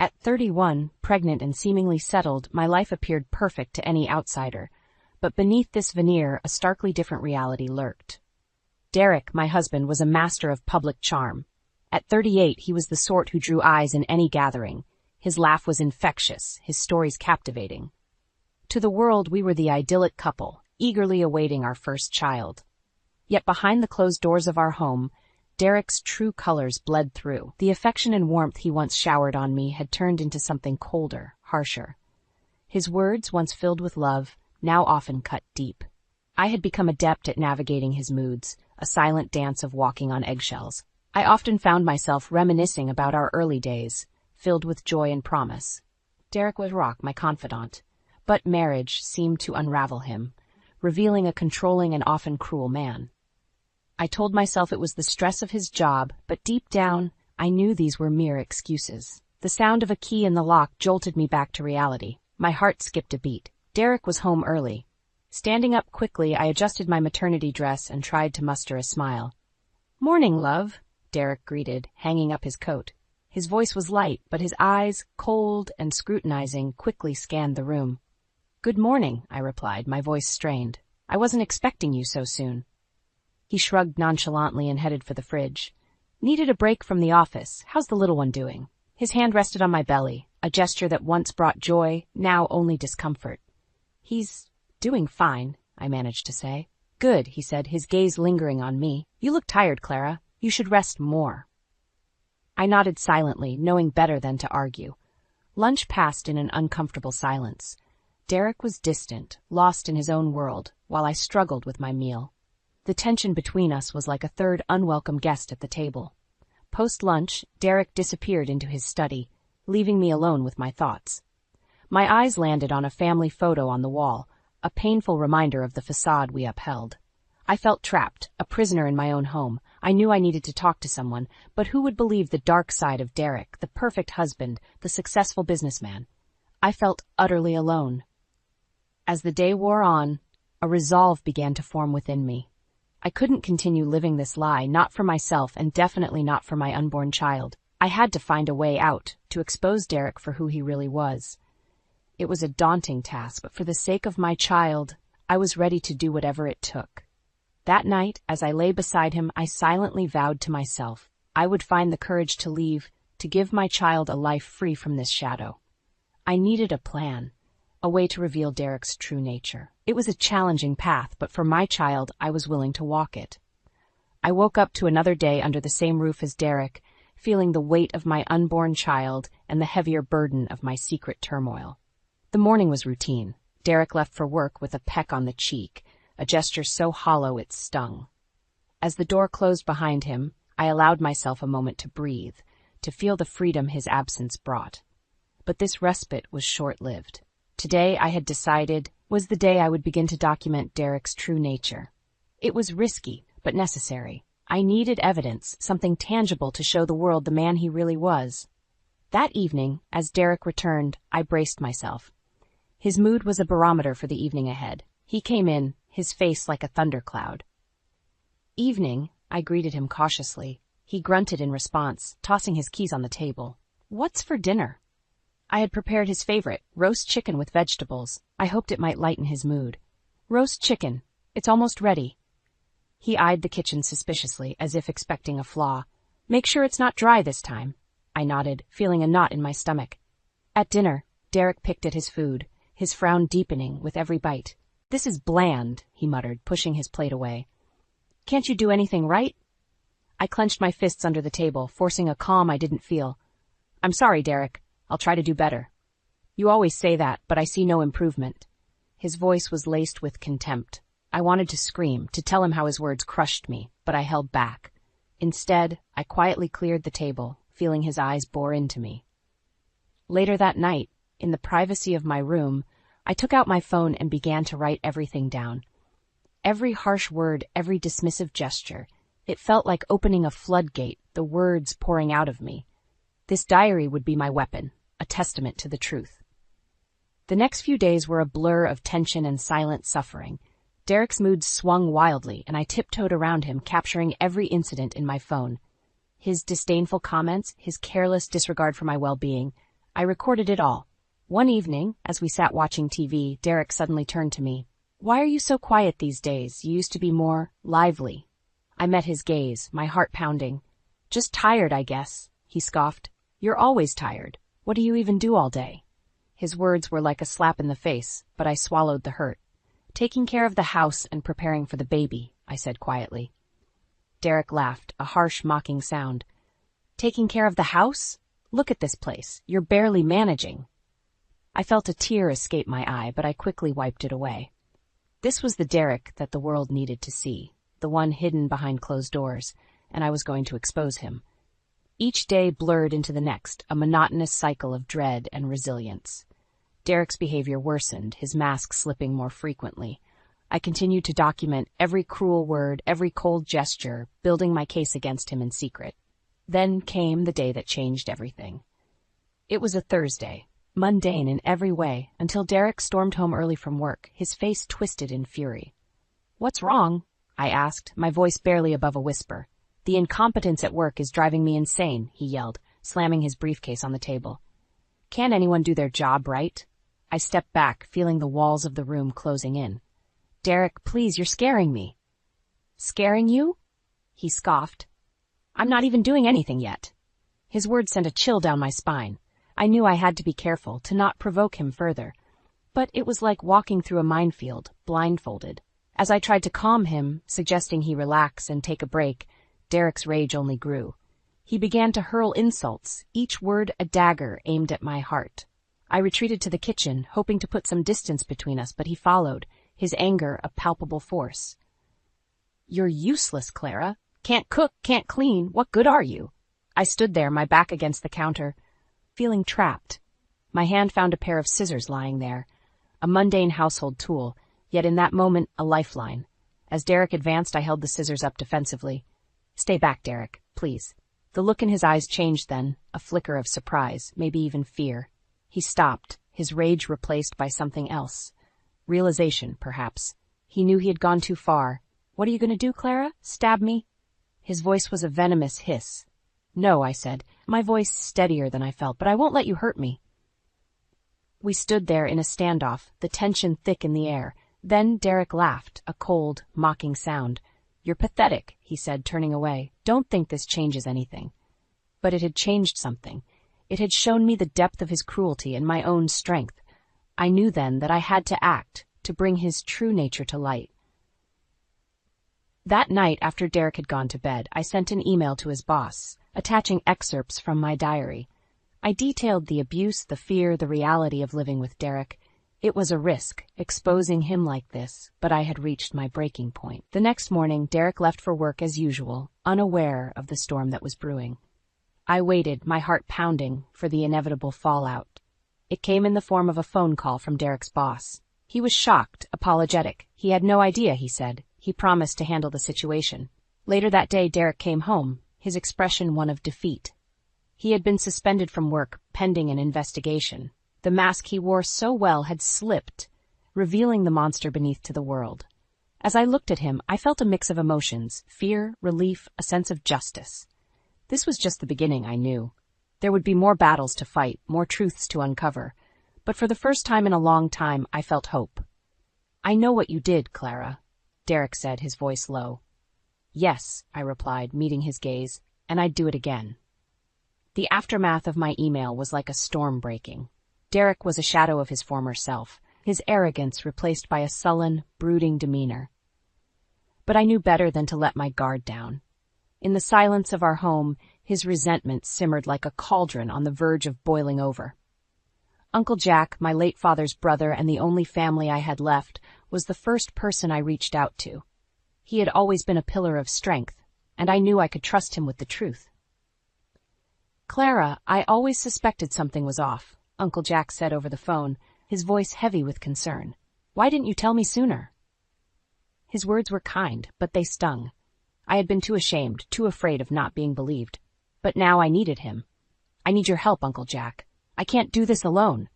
At 31, pregnant and seemingly settled, my life appeared perfect to any outsider. But beneath this veneer, a starkly different reality lurked. Derek, my husband, was a master of public charm. At 38, he was the sort who drew eyes in any gathering. His laugh was infectious, his stories captivating. To the world, we were the idyllic couple, eagerly awaiting our first child. Yet behind the closed doors of our home, Derek's true colors bled through. The affection and warmth he once showered on me had turned into something colder, harsher. His words, once filled with love, now often cut deep. I had become adept at navigating his moods, a silent dance of walking on eggshells. I often found myself reminiscing about our early days, filled with joy and promise. Derek was rock, my confidant, but marriage seemed to unravel him, revealing a controlling and often cruel man. I told myself it was the stress of his job, but deep down, I knew these were mere excuses. The sound of a key in the lock jolted me back to reality. My heart skipped a beat. Derek was home early. Standing up quickly, I adjusted my maternity dress and tried to muster a smile. "Morning, love," Derek greeted, hanging up his coat. His voice was light, but his eyes, cold and scrutinizing, quickly scanned the room. "Good morning," I replied, my voice strained. "I wasn't expecting you so soon." He shrugged nonchalantly and headed for the fridge. "Needed a break from the office. How's the little one doing?" His hand rested on my belly, a gesture that once brought joy, now only discomfort. "He's doing fine," I managed to say. "Good," he said, his gaze lingering on me. "You look tired, Clara. You should rest more." I nodded silently, knowing better than to argue. Lunch passed in an uncomfortable silence. Derek was distant, lost in his own world, while I struggled with my meal. The tension between us was like a third unwelcome guest at the table. Post-lunch, Derek disappeared into his study, leaving me alone with my thoughts. My eyes landed on a family photo on the wall, a painful reminder of the facade we upheld. I felt trapped, a prisoner in my own home. I knew I needed to talk to someone, but who would believe the dark side of Derek, the perfect husband, the successful businessman? I felt utterly alone. As the day wore on, a resolve began to form within me. I couldn't continue living this lie, not for myself and definitely not for my unborn child. I had to find a way out, to expose Derek for who he really was. It was a daunting task, but for the sake of my child, I was ready to do whatever it took. That night, as I lay beside him, I silently vowed to myself I would find the courage to leave, to give my child a life free from this shadow. I needed a plan, a way to reveal Derek's true nature. It was a challenging path, but for my child, I was willing to walk it. I woke up to another day under the same roof as Derek, feeling the weight of my unborn child and the heavier burden of my secret turmoil. The morning was routine. Derek left for work with a peck on the cheek, a gesture so hollow it stung. As the door closed behind him, I allowed myself a moment to breathe, to feel the freedom his absence brought. But this respite was short-lived. Today, I had decided, was the day I would begin to document Derek's true nature. It was risky, but necessary. I needed evidence, something tangible to show the world the man he really was. That evening, as Derek returned, I braced myself. His mood was a barometer for the evening ahead. He came in, his face like a thundercloud. "Evening," I greeted him cautiously. He grunted in response, tossing his keys on the table. "What's for dinner?" I had prepared his favorite, roast chicken with vegetables. I hoped it might lighten his mood. "Roast chicken. It's almost ready." He eyed the kitchen suspiciously, as if expecting a flaw. "Make sure it's not dry this time." I nodded, feeling a knot in my stomach. At dinner, Derek picked at his food, his frown deepening with every bite. "This is bland," he muttered, pushing his plate away. "Can't you do anything right?" I clenched my fists under the table, forcing a calm I didn't feel. "I'm sorry, Derek. I'll try to do better." "You always say that, but I see no improvement." His voice was laced with contempt. I wanted to scream, to tell him how his words crushed me, but I held back. Instead, I quietly cleared the table, feeling his eyes bore into me. Later that night, in the privacy of my room, I took out my phone and began to write everything down. Every harsh word, every dismissive gesture. It felt like opening a floodgate, the words pouring out of me. This diary would be my weapon, a testament to the truth. The next few days were a blur of tension and silent suffering. Derek's moods swung wildly, and I tiptoed around him, capturing every incident in my phone. His disdainful comments, his careless disregard for my well-being. I recorded it all. One evening, as we sat watching TV, Derek suddenly turned to me. "Why are you so quiet these days? You used to be more lively." I met his gaze, my heart pounding. "Just tired, I guess," he scoffed. "You're always tired. What do you even do all day?" His words were like a slap in the face, but I swallowed the hurt. "Taking care of the house and preparing for the baby," I said quietly. Derek laughed, a harsh, mocking sound. "Taking care of the house? Look at this place. You're barely managing." I felt a tear escape my eye, but I quickly wiped it away. This was the Derek that the world needed to see, the one hidden behind closed doors, and I was going to expose him. Each day blurred into the next, a monotonous cycle of dread and resilience. Derek's behavior worsened, his mask slipping more frequently. I continued to document every cruel word, every cold gesture, building my case against him in secret. Then came the day that changed everything. It was a Thursday, mundane in every way, until Derek stormed home early from work, his face twisted in fury. "What's wrong?" I asked, my voice barely above a whisper. "The incompetence at work is driving me insane," he yelled, slamming his briefcase on the table. "Can't anyone do their job right?" I stepped back, feeling the walls of the room closing in. "Derek, please, you're scaring me." "Scaring you?" He scoffed. "I'm not even doing anything yet." His words sent a chill down my spine. I knew I had to be careful, to not provoke him further. But it was like walking through a minefield, blindfolded. As I tried to calm him, suggesting he relax and take a break, Derek's rage only grew. He began to hurl insults, each word a dagger aimed at my heart. I retreated to the kitchen, hoping to put some distance between us, but he followed, his anger a palpable force. "You're useless, Clara. Can't cook, can't clean. What good are you?" I stood there, my back against the counter, feeling trapped. My hand found a pair of scissors lying there, a mundane household tool, yet in that moment a lifeline. As Derek advanced, I held the scissors up defensively. "Stay back, Derek, please." The look in his eyes changed then, a flicker of surprise, maybe even fear. He stopped, his rage replaced by something else. Realization, perhaps. He knew he had gone too far. "What are you going to do, Clara? Stab me?" His voice was a venomous hiss. "No," I said, my voice steadier than I felt, "but I won't let you hurt me." We stood there in a standoff, the tension thick in the air. Then Derek laughed, a cold, mocking sound. "You're pathetic," he said, turning away. "Don't think this changes anything." But it had changed something. It had shown me the depth of his cruelty and my own strength. I knew then that I had to act, to bring his true nature to light. That night, after Derek had gone to bed, I sent an email to his boss, attaching excerpts from my diary. I detailed the abuse, the fear, the reality of living with Derek. It was a risk, exposing him like this, but I had reached my breaking point. The next morning, Derek left for work as usual, unaware of the storm that was brewing. I waited, my heart pounding, for the inevitable fallout. It came in the form of a phone call from Derek's boss. He was shocked, apologetic. He had no idea, he said. He promised to handle the situation. Later that day, Derek came home, his expression one of defeat. He had been suspended from work, pending an investigation. The mask he wore so well had slipped, revealing the monster beneath to the world. As I looked at him, I felt a mix of emotions, fear, relief, a sense of justice. This was just the beginning, I knew. There would be more battles to fight, more truths to uncover. But for the first time in a long time, I felt hope. "I know what you did, Clara," Derek said, his voice low. "Yes," I replied, meeting his gaze, "and I'd do it again." The aftermath of my email was like a storm breaking. Derek was a shadow of his former self, his arrogance replaced by a sullen, brooding demeanor. But I knew better than to let my guard down. In the silence of our home, his resentment simmered like a cauldron on the verge of boiling over. Uncle Jack, my late father's brother and the only family I had left, was the first person I reached out to. He had always been a pillar of strength, and I knew I could trust him with the truth. "Clara, I always suspected something was off," Uncle Jack said over the phone, his voice heavy with concern. "Why didn't you tell me sooner?" His words were kind, but they stung. I had been too ashamed, too afraid of not being believed. But now I needed him. "I need your help, Uncle Jack. I can't do this alone."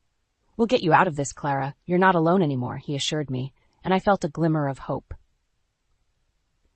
"We'll get you out of this, Clara. You're not alone anymore," he assured me, and I felt a glimmer of hope.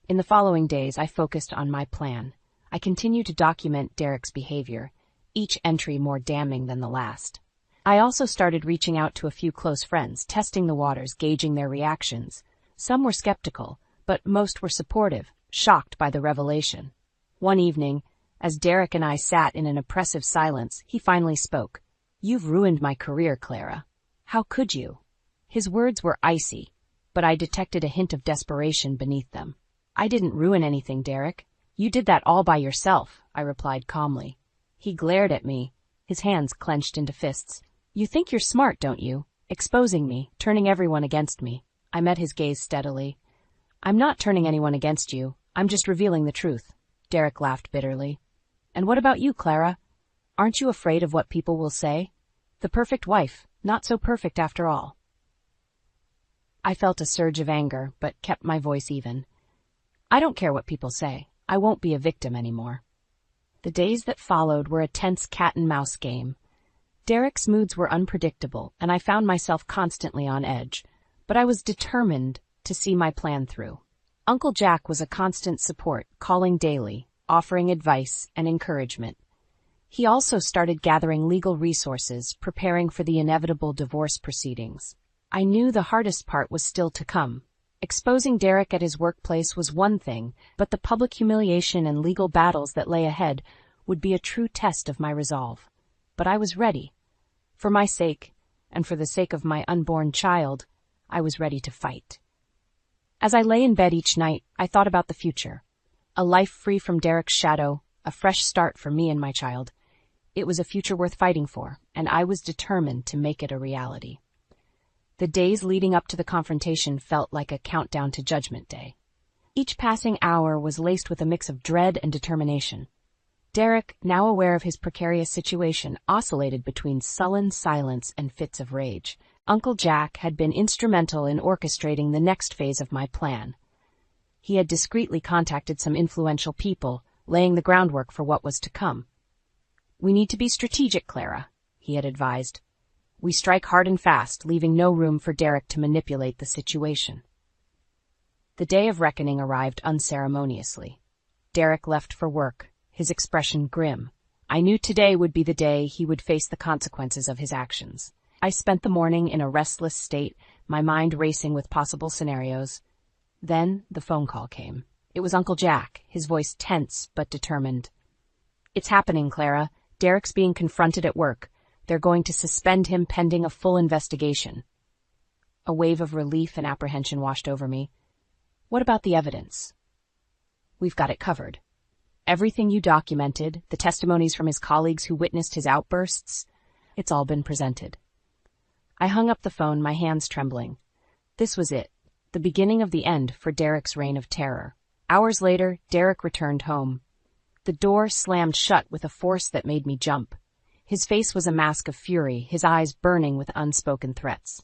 In the following days, I focused on my plan. I continued to document Derek's behavior. each entry more damning than the last. I also started reaching out to a few close friends, testing the waters, gauging their reactions. Some were skeptical, but most were supportive, shocked by the revelation. One evening, as Derek and I sat in an oppressive silence, he finally spoke. "You've ruined my career, Clara. How could you?" His words were icy, but I detected a hint of desperation beneath them. "I didn't ruin anything, Derek. You did that all by yourself," I replied calmly. He glared at me, his hands clenched into fists. "You think you're smart, don't you? Exposing me, turning everyone against me." I met his gaze steadily. "I'm not turning anyone against you. I'm just revealing the truth." Derek laughed bitterly. "And what about you, Clara? Aren't you afraid of what people will say? The perfect wife, not so perfect after all." I felt a surge of anger, but kept my voice even. "I don't care what people say. I won't be a victim anymore." The days that followed were a tense cat-and-mouse game. Derek's moods were unpredictable, and I found myself constantly on edge, but I was determined to see my plan through. Uncle Jack was a constant support, calling daily, offering advice and encouragement. He also started gathering legal resources, preparing for the inevitable divorce proceedings. I knew the hardest part was still to come. Exposing Derek at his workplace was one thing, but the public humiliation and legal battles that lay ahead would be a true test of my resolve. But I was ready. For my sake, and for the sake of my unborn child, I was ready to fight. As I lay in bed each night, I thought about the future. A life free from Derek's shadow, a fresh start for me and my child. It was a future worth fighting for, and I was determined to make it a reality. The days leading up to the confrontation felt like a countdown to Judgment Day. Each passing hour was laced with a mix of dread and determination. Derek, now aware of his precarious situation, oscillated between sullen silence and fits of rage. Uncle Jack had been instrumental in orchestrating the next phase of my plan. He had discreetly contacted some influential people, laying the groundwork for what was to come. "We need to be strategic, Clara," he had advised. "We strike hard and fast, leaving no room for Derek to manipulate the situation." The day of reckoning arrived unceremoniously. Derek left for work, his expression grim. I knew today would be the day he would face the consequences of his actions. I spent the morning in a restless state, my mind racing with possible scenarios. Then the phone call came. It was Uncle Jack, his voice tense but determined. "It's happening, Clara. Derek's being confronted at work. They're going to suspend him pending a full investigation." A wave of relief and apprehension washed over me. "What about the evidence?" "We've got it covered. Everything you documented, the testimonies from his colleagues who witnessed his outbursts, it's all been presented." I hung up the phone, my hands trembling. This was it, the beginning of the end for Derek's reign of terror. Hours later, Derek returned home. The door slammed shut with a force that made me jump. His face was a mask of fury, his eyes burning with unspoken threats.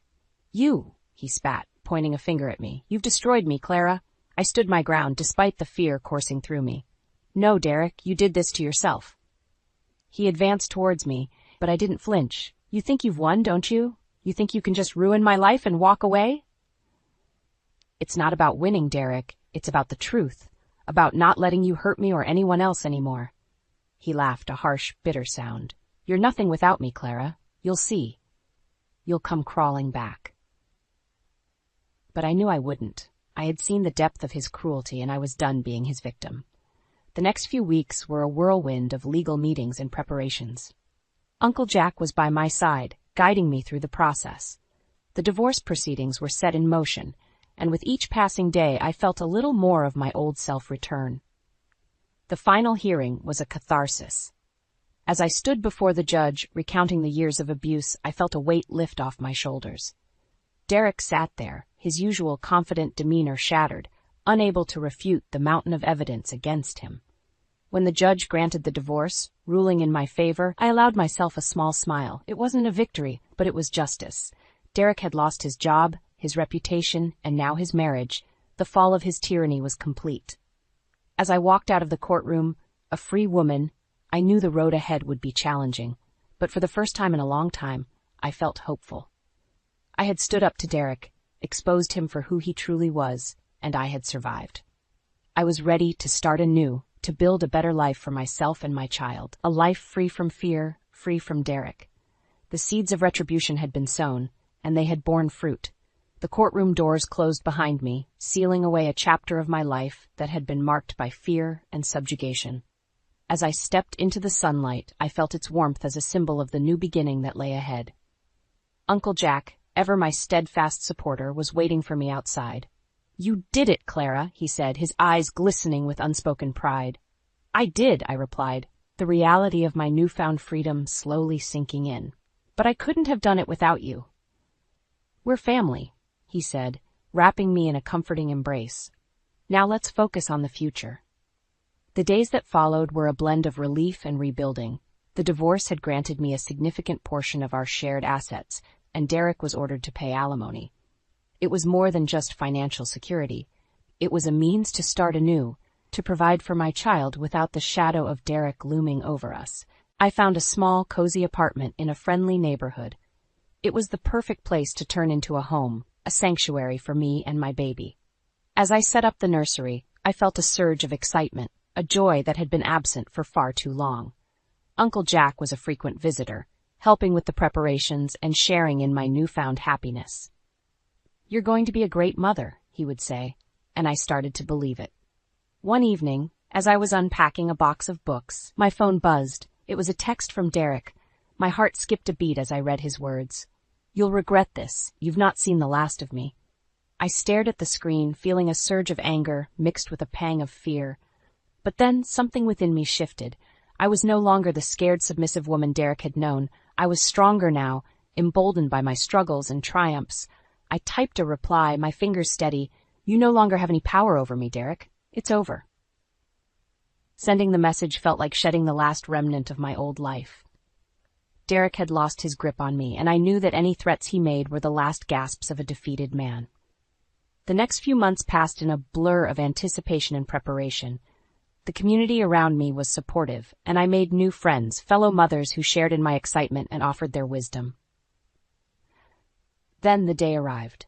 "You," he spat, pointing a finger at me. "You've destroyed me, Clara." I stood my ground, despite the fear coursing through me. "No, Derek, you did this to yourself." He advanced towards me, but I didn't flinch. "You think you've won, don't you? You think you can just ruin my life and walk away?" "It's not about winning, Derek. It's about the truth. About not letting you hurt me or anyone else anymore." He laughed, a harsh, bitter sound. "You're nothing without me, Clara. You'll see. You'll come crawling back." But I knew I wouldn't. I had seen the depth of his cruelty, and I was done being his victim. The next few weeks were a whirlwind of legal meetings and preparations. Uncle Jack was by my side, guiding me through the process. The divorce proceedings were set in motion, and with each passing day I felt a little more of my old self return. The final hearing was a catharsis. As I stood before the judge, recounting the years of abuse, I felt a weight lift off my shoulders. Derek sat there, his usual confident demeanor shattered, unable to refute the mountain of evidence against him. When the judge granted the divorce, ruling in my favor, I allowed myself a small smile. It wasn't a victory, but it was justice. Derek had lost his job, his reputation, and now his marriage. The fall of his tyranny was complete. As I walked out of the courtroom, a free woman, I knew the road ahead would be challenging, but for the first time in a long time, I felt hopeful. I had stood up to Derek, exposed him for who he truly was, and I had survived. I was ready to start anew, to build a better life for myself and my child, a life free from fear, free from Derek. The seeds of retribution had been sown, and they had borne fruit. The courtroom doors closed behind me, sealing away a chapter of my life that had been marked by fear and subjugation. As I stepped into the sunlight, I felt its warmth as a symbol of the new beginning that lay ahead. Uncle Jack, ever my steadfast supporter, was waiting for me outside. "You did it, Clara," he said, his eyes glistening with unspoken pride. "I did," I replied, the reality of my newfound freedom slowly sinking in. "But I couldn't have done it without you." "We're family," he said, wrapping me in a comforting embrace. "Now let's focus on the future." The days that followed were a blend of relief and rebuilding. The divorce had granted me a significant portion of our shared assets, and Derek was ordered to pay alimony. It was more than just financial security. It was a means to start anew, to provide for my child without the shadow of Derek looming over us. I found a small, cozy apartment in a friendly neighborhood. It was the perfect place to turn into a home, a sanctuary for me and my baby. As I set up the nursery, I felt a surge of excitement, a joy that had been absent for far too long. Uncle Jack was a frequent visitor, helping with the preparations and sharing in my newfound happiness. "You're going to be a great mother," he would say, and I started to believe it. One evening, as I was unpacking a box of books, my phone buzzed. It was a text from Derek. My heart skipped a beat as I read his words. "You'll regret this. You've not seen the last of me." I stared at the screen, feeling a surge of anger mixed with a pang of fear. But then something within me shifted. I was no longer the scared, submissive woman Derek had known. I was stronger now, emboldened by my struggles and triumphs. I typed a reply, my fingers steady. "You no longer have any power over me, Derek. It's over." Sending the message felt like shedding the last remnant of my old life. Derek had lost his grip on me, and I knew that any threats he made were the last gasps of a defeated man. The next few months passed in a blur of anticipation and preparation. The community around me was supportive, and I made new friends, fellow mothers who shared in my excitement and offered their wisdom. Then the day arrived.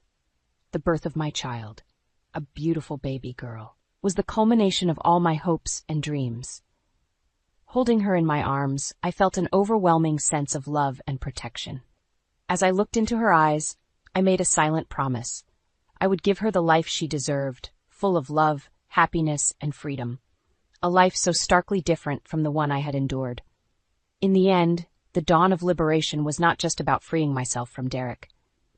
The birth of my child, a beautiful baby girl, was the culmination of all my hopes and dreams. Holding her in my arms, I felt an overwhelming sense of love and protection. As I looked into her eyes, I made a silent promise. I would give her the life she deserved, full of love, happiness, and freedom. A life so starkly different from the one I had endured. In the end, the dawn of liberation was not just about freeing myself from Derek.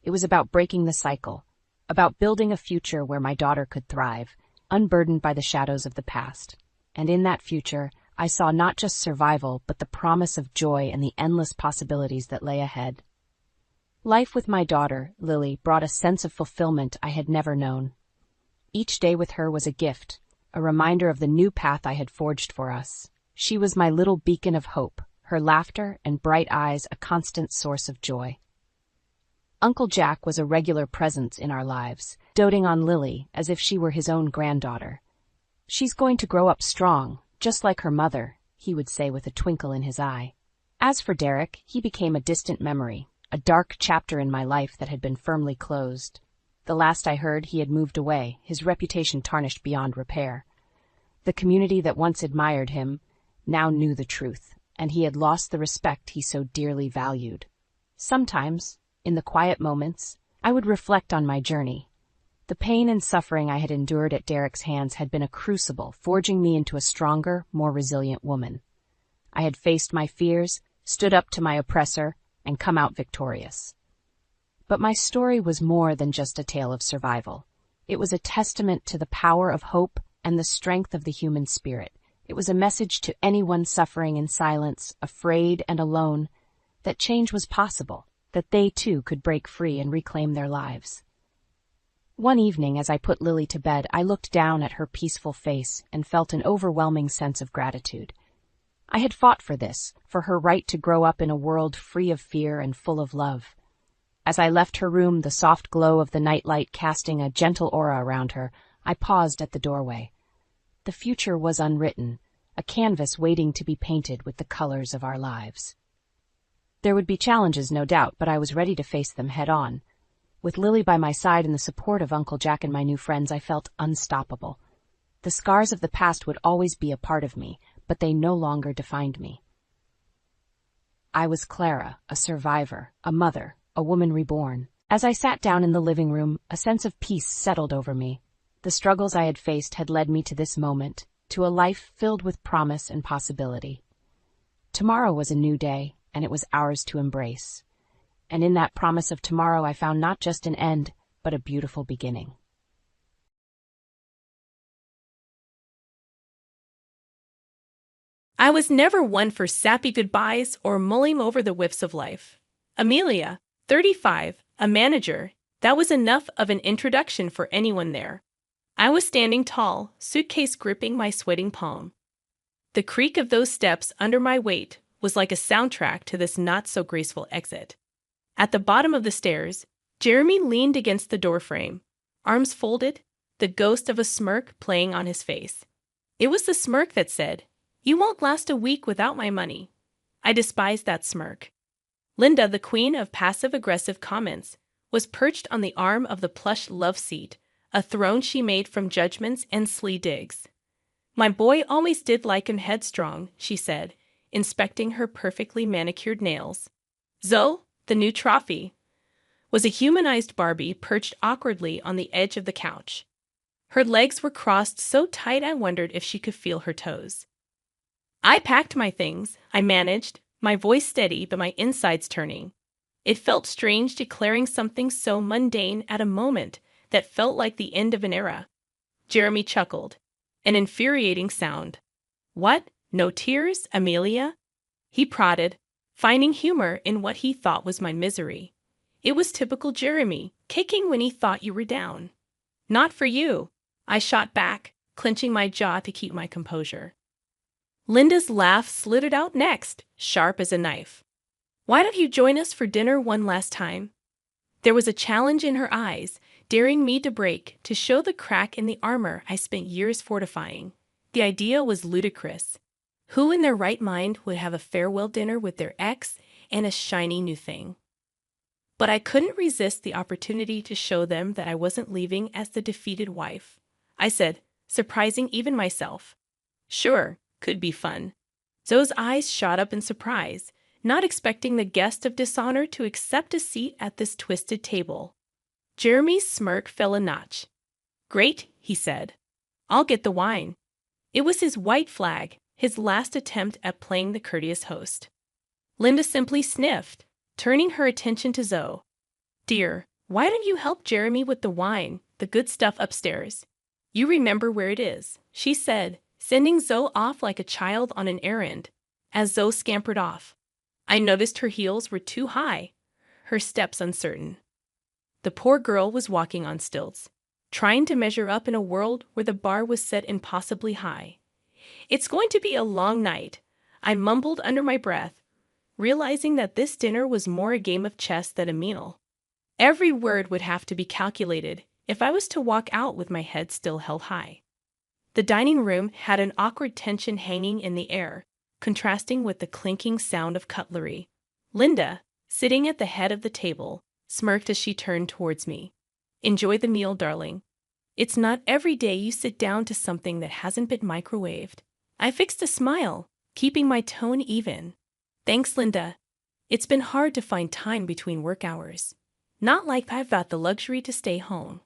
It was about breaking the cycle, about building a future where my daughter could thrive, unburdened by the shadows of the past. And in that future, I saw not just survival, but the promise of joy and the endless possibilities that lay ahead. Life with my daughter, Lily, brought a sense of fulfillment I had never known. Each day with her was a gift, a reminder of the new path I had forged for us. She was my little beacon of hope, her laughter and bright eyes a constant source of joy. Uncle Jack was a regular presence in our lives, doting on Lily as if she were his own granddaughter. "She's going to grow up strong, just like her mother," he would say with a twinkle in his eye. As for Derek, he became a distant memory, a dark chapter in my life that had been firmly closed. The last I heard, he had moved away, his reputation tarnished beyond repair. The community that once admired him now knew the truth, and he had lost the respect he so dearly valued. Sometimes, in the quiet moments, I would reflect on my journey. The pain and suffering I had endured at Derek's hands had been a crucible, forging me into a stronger, more resilient woman. I had faced my fears, stood up to my oppressor, and come out victorious. But my story was more than just a tale of survival. It was a testament to the power of hope and the strength of the human spirit. It was a message to anyone suffering in silence, afraid and alone, that change was possible, that they too could break free and reclaim their lives. One evening, as I put Lily to bed, I looked down at her peaceful face and felt an overwhelming sense of gratitude. I had fought for this, for her right to grow up in a world free of fear and full of love. As I left her room, the soft glow of the nightlight casting a gentle aura around her, I paused at the doorway. The future was unwritten, a canvas waiting to be painted with the colors of our lives. There would be challenges, no doubt, but I was ready to face them head-on. With Lily by my side and the support of Uncle Jack and my new friends, I felt unstoppable. The scars of the past would always be a part of me, but they no longer defined me. I was Clara, a survivor, a mother, a woman reborn. As I sat down in the living room, a sense of peace settled over me. The struggles I had faced had led me to this moment, to a life filled with promise and possibility. Tomorrow was a new day, and it was ours to embrace. And in that promise of tomorrow I found not just an end, but a beautiful beginning. I was never one for sappy goodbyes or mulling over the whiffs of life. Amelia, 35, a manager, that was enough of an introduction for anyone there. I was standing tall, suitcase gripping my sweating palm. The creak of those steps under my weight was like a soundtrack to this not-so-graceful exit. At the bottom of the stairs, Jeremy leaned against the doorframe, arms folded, the ghost of a smirk playing on his face. It was the smirk that said, "You won't last a week without my money." I despised that smirk. Linda, the queen of passive-aggressive comments, was perched on the arm of the plush love seat, a throne she made from judgments and slee digs. "My boy always did like him headstrong," she said, inspecting her perfectly manicured nails. Zoe, the new trophy, was a humanized Barbie perched awkwardly on the edge of the couch. Her legs were crossed so tight I wondered if she could feel her toes. I packed my things, I managed, my voice steady but my insides turning. It felt strange declaring something so mundane at a moment that felt like the end of an era. Jeremy chuckled. An infuriating sound. "What? No tears, Amelia?" He prodded, finding humor in what he thought was my misery. It was typical Jeremy, kicking when he thought you were down. "Not for you," I shot back, clenching my jaw to keep my composure. Linda's laugh slittered out next, sharp as a knife. "Why don't you join us for dinner one last time?" There was a challenge in her eyes, daring me to break, to show the crack in the armor I spent years fortifying. The idea was ludicrous. Who in their right mind would have a farewell dinner with their ex and a shiny new thing? But I couldn't resist the opportunity to show them that I wasn't leaving as the defeated wife. I said, surprising even myself, "Sure, could be fun." Zoe's eyes shot up in surprise, not expecting the guest of dishonor to accept a seat at this twisted table. Jeremy's smirk fell a notch. "Great," he said. "I'll get the wine." It was his white flag, his last attempt at playing the courteous host. Linda simply sniffed, turning her attention to Zoe. "Dear, why don't you help Jeremy with the wine, the good stuff upstairs? You remember where it is," she said, sending Zoe off like a child on an errand. As Zoe scampered off, I noticed her heels were too high, her steps uncertain. The poor girl was walking on stilts, trying to measure up in a world where the bar was set impossibly high. "It's going to be a long night," I mumbled under my breath, realizing that this dinner was more a game of chess than a meal. Every word would have to be calculated if I was to walk out with my head still held high. The dining room had an awkward tension hanging in the air, contrasting with the clinking sound of cutlery. Linda, sitting at the head of the table, smirked as she turned towards me. "Enjoy the meal, darling. It's not every day you sit down to something that hasn't been microwaved." I fixed a smile, keeping my tone even. "Thanks, Linda. It's been hard to find time between work hours. Not like I've got the luxury to stay home."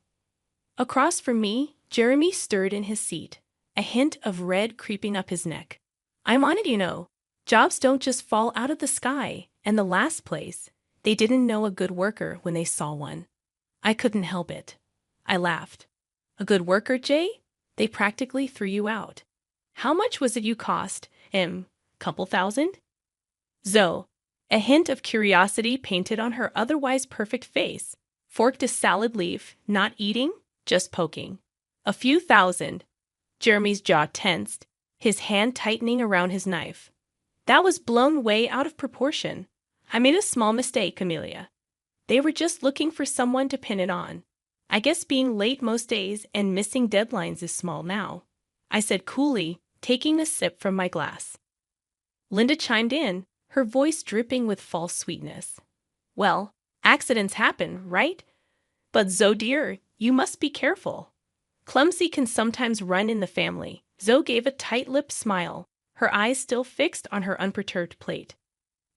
Across from me, Jeremy stirred in his seat, a hint of red creeping up his neck. "I'm on it, you know. Jobs don't just fall out of the sky, and the last place, they didn't know a good worker when they saw one." I couldn't help it. I laughed. "A good worker, Jay? They practically threw you out. How much was it you cost? Couple thousand?" Zoe, a hint of curiosity painted on her otherwise perfect face, forked a salad leaf, not eating, just poking. "A few thousand." Jeremy's jaw tensed, his hand tightening around his knife. "That was blown way out of proportion. I made a small mistake, Amelia. They were just looking for someone to pin it on. I guess being late most days and missing deadlines is small now," I said coolly, taking a sip from my glass. Linda chimed in, her voice dripping with false sweetness. "Well, accidents happen, right? But Zoe dear, you must be careful." Clumsy can sometimes run in the family. Zoe gave a tight-lipped smile, her eyes still fixed on her unperturbed plate.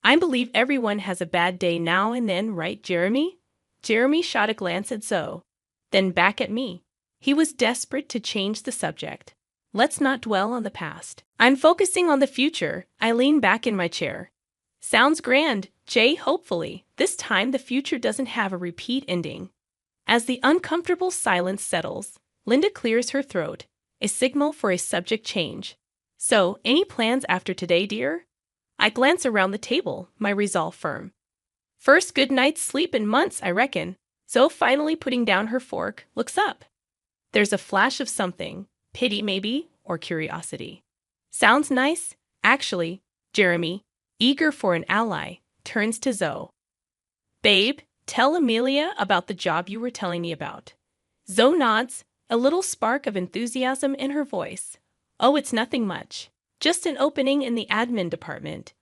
I believe everyone has a bad day now and then, right, Jeremy? Jeremy shot a glance at Zoe, then back at me. He was desperate to change the subject. Let's not dwell on the past. I'm focusing on the future. I lean back in my chair. Sounds grand, Jay, hopefully. This time the future doesn't have a repeat ending. As the uncomfortable silence settles, Linda clears her throat, a signal for a subject change. So, any plans after today, dear? I glance around the table, my resolve firm. First good night's sleep in months, I reckon. Zoe, finally putting down her fork, looks up. There's a flash of something, pity maybe, or curiosity. Sounds nice, actually. Jeremy, eager for an ally, turns to Zoe. Babe, tell Amelia about the job you were telling me about. Zoe nods, a little spark of enthusiasm in her voice. Oh, it's nothing much. Just an opening in the admin department.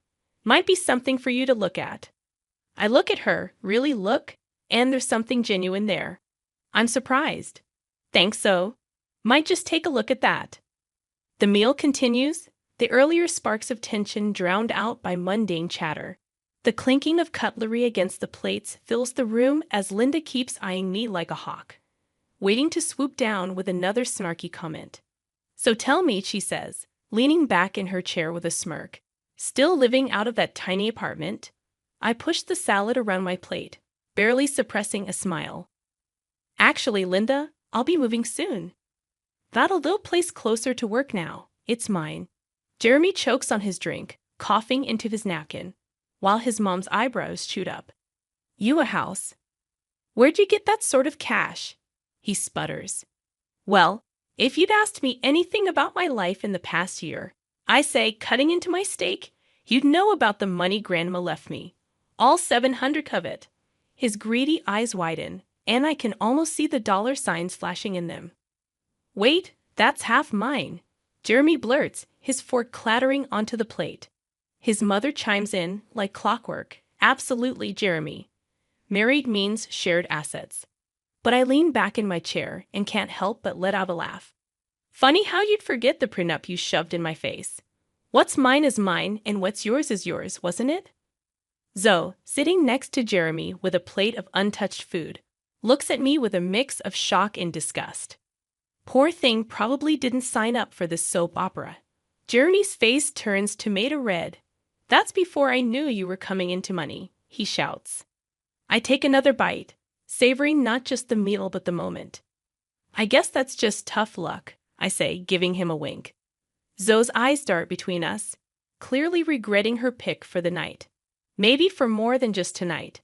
Might be something for you to look at. I look at her, really look, and there's something genuine there. I'm surprised. Thanks, Zoe. Might just take a look at that. The meal continues, the earlier sparks of tension drowned out by mundane chatter. The clinking of cutlery against the plates fills the room as Linda keeps eyeing me like a hawk, waiting to swoop down with another snarky comment. So tell me, she says, leaning back in her chair with a smirk. Still living out of that tiny apartment? I push the salad around my plate, barely suppressing a smile. Actually, Linda, I'll be moving soon. Got a little place closer to work now. It's mine. Jeremy chokes on his drink, coughing into his napkin, while his mom's eyebrows shoot up. You a house? Where'd you get that sort of cash? He sputters. Well, if you'd asked me anything about my life in the past year, I say, cutting into my steak, you'd know about the money Grandma left me. All 700 of it. His greedy eyes widen, and I can almost see the dollar signs flashing in them. Wait, that's half mine. Jeremy blurts, his fork clattering onto the plate. His mother chimes in, like clockwork. Absolutely, Jeremy. Married means shared assets. But I lean back in my chair and can't help but let out a laugh. Funny how you'd forget the prenup you shoved in my face. What's mine is mine, and what's yours is yours, wasn't it? Zoe, sitting next to Jeremy with a plate of untouched food, looks at me with a mix of shock and disgust. Poor thing probably didn't sign up for this soap opera. Jeremy's face turns tomato red. That's before I knew you were coming into money, he shouts. I take another bite, savoring not just the meal but the moment. I guess that's just tough luck, I say, giving him a wink. Zoe's eyes dart between us, clearly regretting her pick for the night. Maybe for more than just tonight.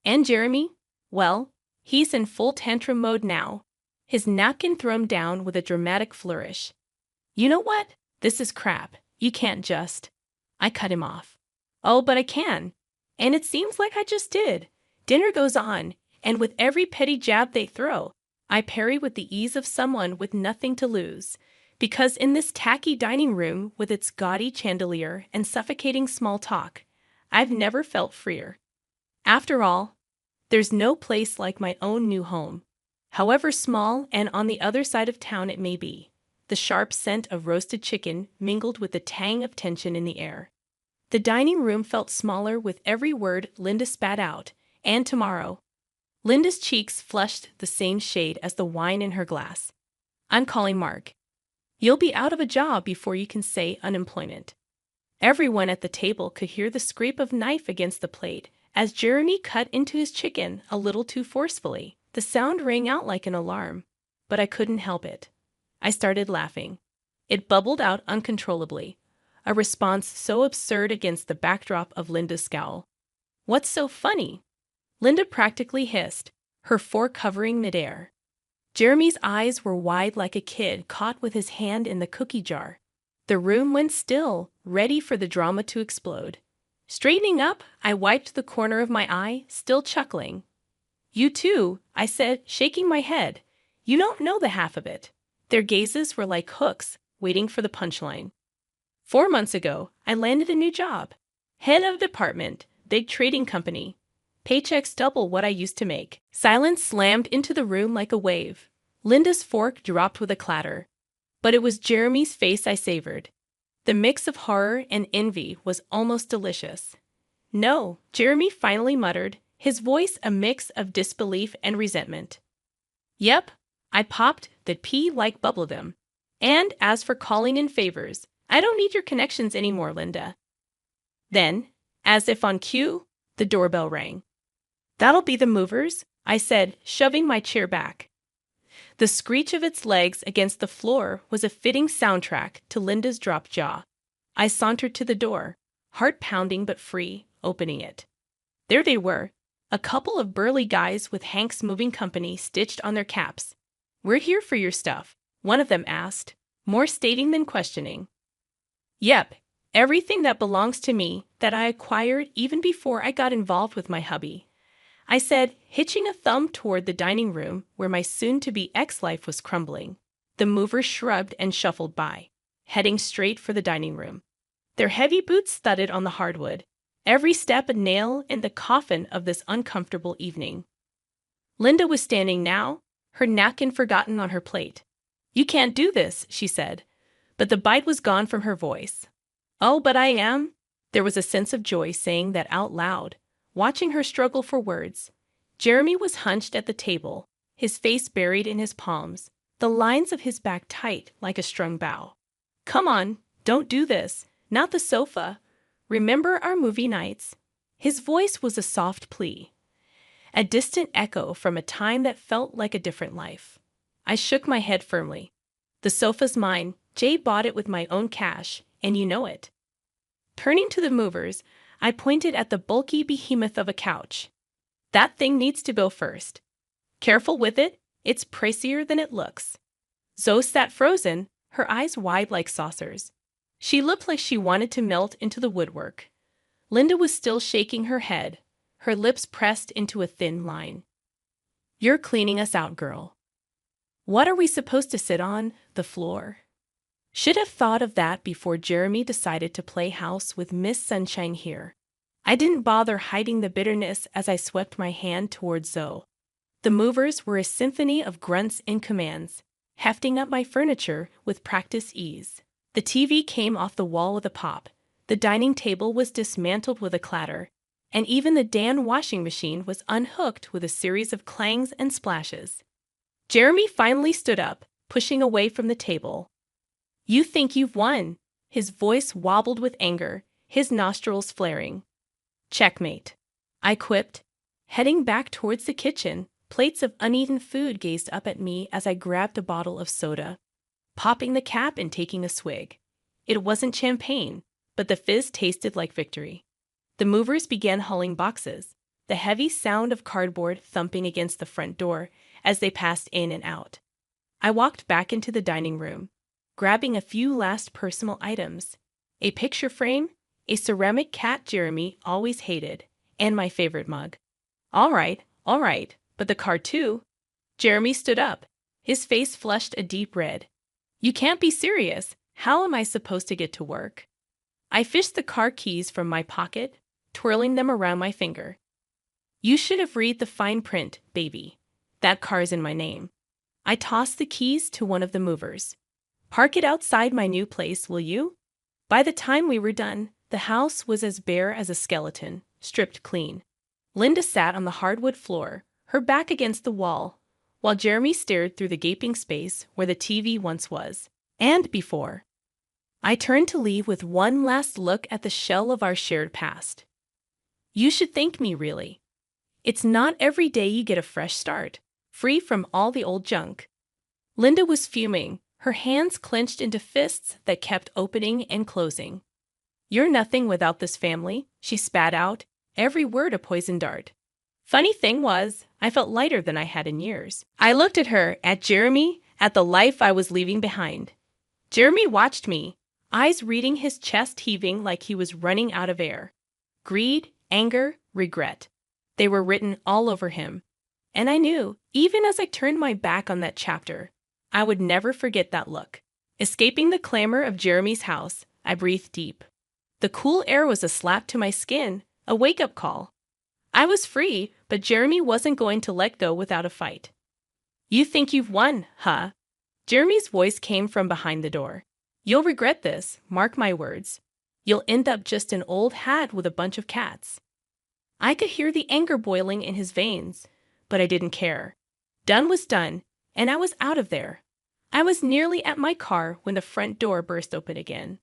And Jeremy? Well, he's in full tantrum mode now, his napkin thrown down with a dramatic flourish. You know what? This is crap. You can't just. I cut him off. Oh, but I can. And it seems like I just did. Dinner goes on, and with every petty jab they throw, I parry with the ease of someone with nothing to lose. Because in this tacky dining room with its gaudy chandelier and suffocating small talk, I've never felt freer. After all, there's no place like my own new home. However small and on the other side of town it may be, the sharp scent of roasted chicken mingled with the tang of tension in the air. The dining room felt smaller with every word Linda spat out, and tomorrow. Linda's cheeks flushed the same shade as the wine in her glass. I'm calling Mark. You'll be out of a job before you can say unemployment. Everyone at the table could hear the scrape of knife against the plate as Jeremy cut into his chicken a little too forcefully. The sound rang out like an alarm, but I couldn't help it. I started laughing. It bubbled out uncontrollably, a response so absurd against the backdrop of Linda's scowl. What's so funny? Linda practically hissed, her fork hovering midair. Jeremy's eyes were wide like a kid caught with his hand in the cookie jar. The room went still, ready for the drama to explode. Straightening up, I wiped the corner of my eye, still chuckling. You too, I said, shaking my head. You don't know the half of it. Their gazes were like hooks, waiting for the punchline. 4 months ago, I landed a new job. Head of department, big trading company. Paychecks double what I used to make. Silence slammed into the room like a wave. Linda's fork dropped with a clatter. But it was Jeremy's face I savored. The mix of horror and envy was almost delicious. "No," Jeremy finally muttered, his voice a mix of disbelief and resentment. "Yep," I popped the pea like bubblegum. "And as for calling in favors, I don't need your connections anymore, Linda." Then, as if on cue, the doorbell rang. "That'll be the movers," I said, shoving my chair back. The screech of its legs against the floor was a fitting soundtrack to Linda's dropped jaw. I sauntered to the door, heart pounding but free, opening it. There they were, a couple of burly guys with Hank's Moving Company stitched on their caps. "We're here for your stuff," one of them asked, more stating than questioning. "Yep, everything that belongs to me that I acquired even before I got involved with my hubby," I said, hitching a thumb toward the dining room where my soon-to-be ex-life was crumbling. The movers shrugged and shuffled by, heading straight for the dining room. Their heavy boots thudded on the hardwood, every step a nail in the coffin of this uncomfortable evening. Linda was standing now, her napkin forgotten on her plate. "You can't do this," she said, but the bite was gone from her voice. "Oh, but I am." There was a sense of joy saying that out loud, watching her struggle for words. Jeremy was hunched at the table, his face buried in his palms, the lines of his back tight like a strung bow. "Come on, don't do this. Not the sofa. Remember our movie nights?" His voice was a soft plea, a distant echo from a time that felt like a different life. I shook my head firmly. "The sofa's mine. Jay bought it with my own cash, and you know it." Turning to the movers, I pointed at the bulky behemoth of a couch. "That thing needs to go first. Careful with it, it's pricier than it looks." Zoe sat frozen, her eyes wide like saucers. She looked like she wanted to melt into the woodwork. Linda was still shaking her head, her lips pressed into a thin line. "You're cleaning us out, girl." "What are we supposed to sit on? The floor?" Should have thought of that before Jeremy decided to play house with Miss Sunshine here. I didn't bother hiding the bitterness as I swept my hand towards Zoe. The movers were a symphony of grunts and commands, hefting up my furniture with practiced ease. The TV came off the wall with a pop, the dining table was dismantled with a clatter, and even the Dan washing machine was unhooked with a series of clangs and splashes. Jeremy finally stood up, pushing away from the table. "You think you've won." His voice wobbled with anger, his nostrils flaring. "Checkmate," I quipped, heading back towards the kitchen. Plates of uneaten food gazed up at me as I grabbed a bottle of soda, popping the cap and taking a swig. It wasn't champagne, but the fizz tasted like victory. The movers began hauling boxes, the heavy sound of cardboard thumping against the front door as they passed in and out. I walked back into the dining room, grabbing a few last personal items: a picture frame, a ceramic cat Jeremy always hated, and my favorite mug. All right, but the car too." Jeremy stood up, his face flushed a deep red. "You can't be serious. How am I supposed to get to work?" I fished the car keys from my pocket, twirling them around my finger. "You should have read the fine print, baby. That car's in my name." I tossed the keys to one of the movers. "Park it outside my new place, will you?" By the time we were done, the house was as bare as a skeleton, stripped clean. Linda sat on the hardwood floor, her back against the wall, while Jeremy stared through the gaping space where the TV once was, and before. I turned to leave with one last look at the shell of our shared past. You should thank me, really. It's not every day you get a fresh start, free from all the old junk. Linda was fuming, her hands clenched into fists that kept opening and closing. "You're nothing without this family," she spat out, every word a poison dart. Funny thing was, I felt lighter than I had in years. I looked at her, at Jeremy, at the life I was leaving behind. Jeremy watched me, eyes reading his chest heaving like he was running out of air. Greed, anger, regret. They were written all over him. And I knew, even as I turned my back on that chapter, I would never forget that look. Escaping the clamor of Jeremy's house, I breathed deep. The cool air was a slap to my skin, a wake-up call. I was free, but Jeremy wasn't going to let go without a fight. You think you've won, huh? Jeremy's voice came from behind the door. You'll regret this, mark my words. You'll end up just an old hat with a bunch of cats. I could hear the anger boiling in his veins, but I didn't care. Done was done, and I was out of there. I was nearly at my car when the front door burst open again.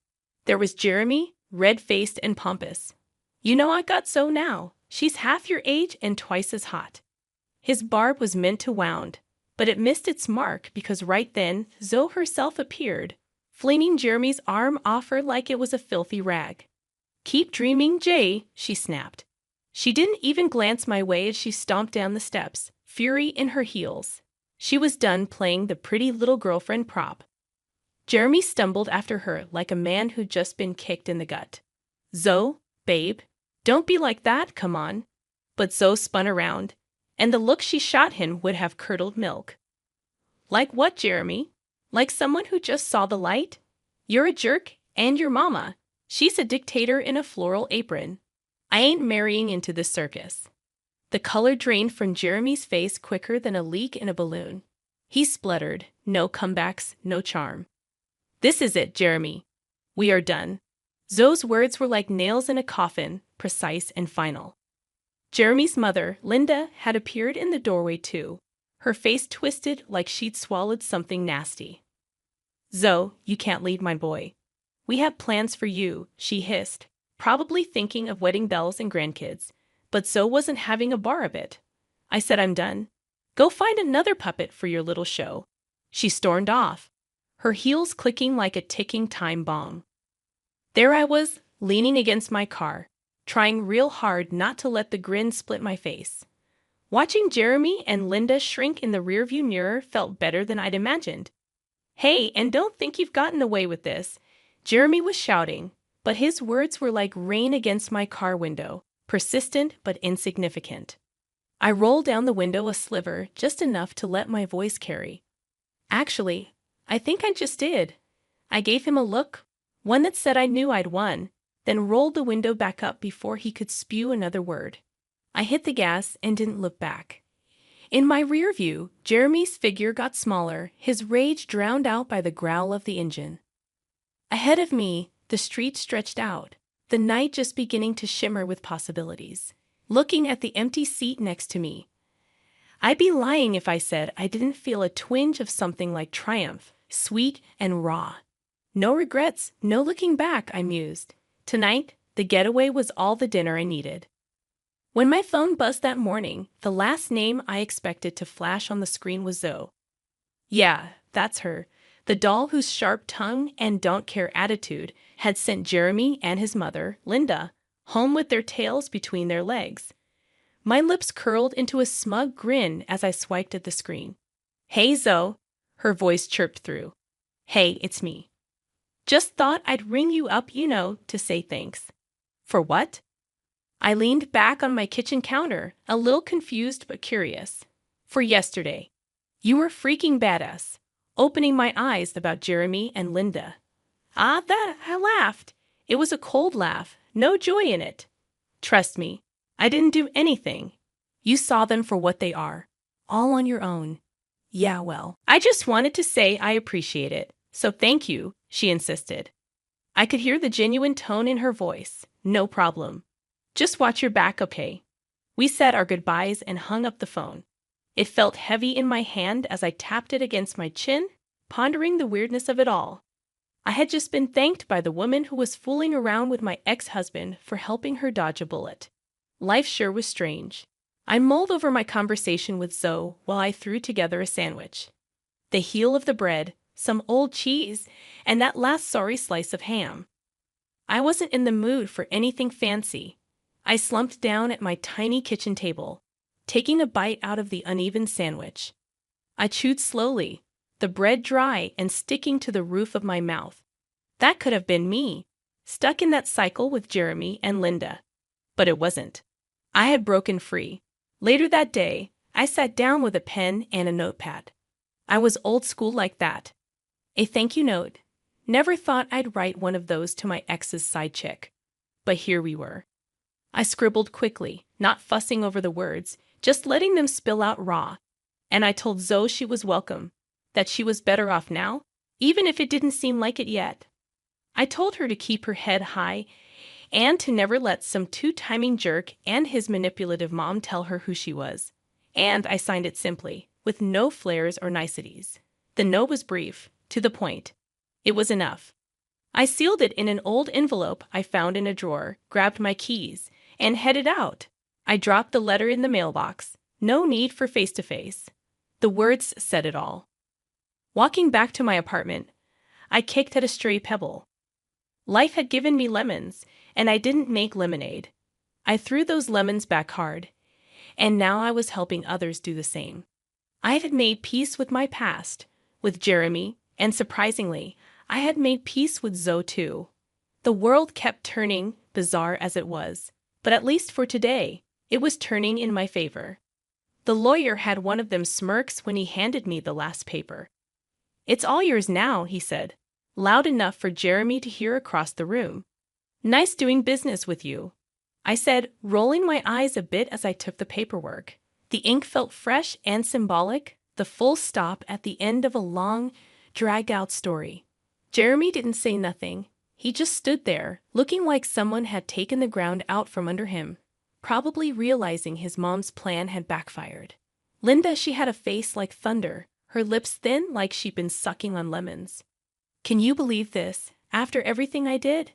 There was Jeremy, red-faced and pompous. You know I got so now. She's half your age and twice as hot. His barb was meant to wound, but it missed its mark because right then Zoe herself appeared, flinging Jeremy's arm off her like it was a filthy rag. Keep dreaming, Jay, she snapped. She didn't even glance my way as she stomped down the steps, fury in her heels. She was done playing the pretty little girlfriend prop. Jeremy stumbled after her like a man who'd just been kicked in the gut. Zoe, babe, don't be like that, come on. But Zoe spun around, and the look she shot him would have curdled milk. Like what, Jeremy? Like someone who just saw the light? You're a jerk, and your mama. She's a dictator in a floral apron. I ain't marrying into this circus. The color drained from Jeremy's face quicker than a leak in a balloon. He spluttered, no comebacks, no charm. This is it, Jeremy. We are done. Zoe's words were like nails in a coffin, precise and final. Jeremy's mother, Linda, had appeared in the doorway too, her face twisted like she'd swallowed something nasty. Zoe, you can't leave my boy. We have plans for you, she hissed, probably thinking of wedding bells and grandkids, but Zoe wasn't having a bar of it. I said I'm done. Go find another puppet for your little show. She stormed off, her heels clicking like a ticking time bomb. There I was, leaning against my car, trying real hard not to let the grin split my face. Watching Jeremy and Linda shrink in the rearview mirror felt better than I'd imagined. Hey, and don't think you've gotten away with this, Jeremy was shouting, but his words were like rain against my car window, persistent but insignificant. I rolled down the window a sliver, just enough to let my voice carry. Actually, I think I just did. I gave him a look, one that said I knew I'd won, then rolled the window back up before he could spew another word. I hit the gas and didn't look back. In my rear view, Jeremy's figure got smaller, his rage drowned out by the growl of the engine. Ahead of me, the street stretched out, the night just beginning to shimmer with possibilities. Looking at the empty seat next to me, I'd be lying if I said I didn't feel a twinge of something like triumph, sweet and raw. No regrets, no looking back, I mused. Tonight, the getaway was all the dinner I needed. When my phone buzzed that morning, the last name I expected to flash on the screen was Zoe. Yeah, that's her, the doll whose sharp tongue and don't-care attitude had sent Jeremy and his mother, Linda, home with their tails between their legs. My lips curled into a smug grin as I swiped at the screen. Hey, Zoe, her voice chirped through. Hey, it's me. Just thought I'd ring you up, to say thanks. For what? I leaned back on my kitchen counter, a little confused but curious. For yesterday. You were freaking badass, opening my eyes about Jeremy and Linda. I laughed. It was a cold laugh, no joy in it. Trust me, I didn't do anything. You saw them for what they are, all on your own. Yeah, well, I just wanted to say I appreciate it, so thank you, she insisted. I could hear the genuine tone in her voice. No problem. Just watch your back, okay? We said our goodbyes and hung up the phone. It felt heavy in my hand as I tapped it against my chin, pondering the weirdness of it all. I had just been thanked by the woman who was fooling around with my ex-husband for helping her dodge a bullet. Life sure was strange. I mulled over my conversation with Zoe while I threw together a sandwich. The heel of the bread, some old cheese, and that last sorry slice of ham. I wasn't in the mood for anything fancy. I slumped down at my tiny kitchen table, taking a bite out of the uneven sandwich. I chewed slowly, the bread dry and sticking to the roof of my mouth. That could have been me, stuck in that cycle with Jeremy and Linda. But it wasn't. I had broken free. Later that day, I sat down with a pen and a notepad. I was old school like that. A thank you note. Never thought I'd write one of those to my ex's side chick. But here we were. I scribbled quickly, not fussing over the words, just letting them spill out raw. And I told Zoe she was welcome, that she was better off now, even if it didn't seem like it yet. I told her to keep her head high and to never let some two-timing jerk and his manipulative mom tell her who she was. And I signed it simply, with no flares or niceties. The note was brief, to the point. It was enough. I sealed it in an old envelope I found in a drawer, grabbed my keys, and headed out. I dropped the letter in the mailbox. No need for face-to-face. The words said it all. Walking back to my apartment, I kicked at a stray pebble. Life had given me lemons, and I didn't make lemonade. I threw those lemons back hard, and now I was helping others do the same. I had made peace with my past, with Jeremy, and surprisingly, I had made peace with Zoe too. The world kept turning, bizarre as it was, but at least for today, it was turning in my favor. The lawyer had one of them smirks when he handed me the last paper. "It's all yours now," he said, loud enough for Jeremy to hear across the room. "Nice doing business with you," I said, rolling my eyes a bit as I took the paperwork. The ink felt fresh and symbolic, the full stop at the end of a long, dragged-out story. Jeremy didn't say nothing. He just stood there, looking like someone had taken the ground out from under him, probably realizing his mom's plan had backfired. Linda, she had a face like thunder, her lips thin like she'd been sucking on lemons. "Can you believe this, after everything I did?"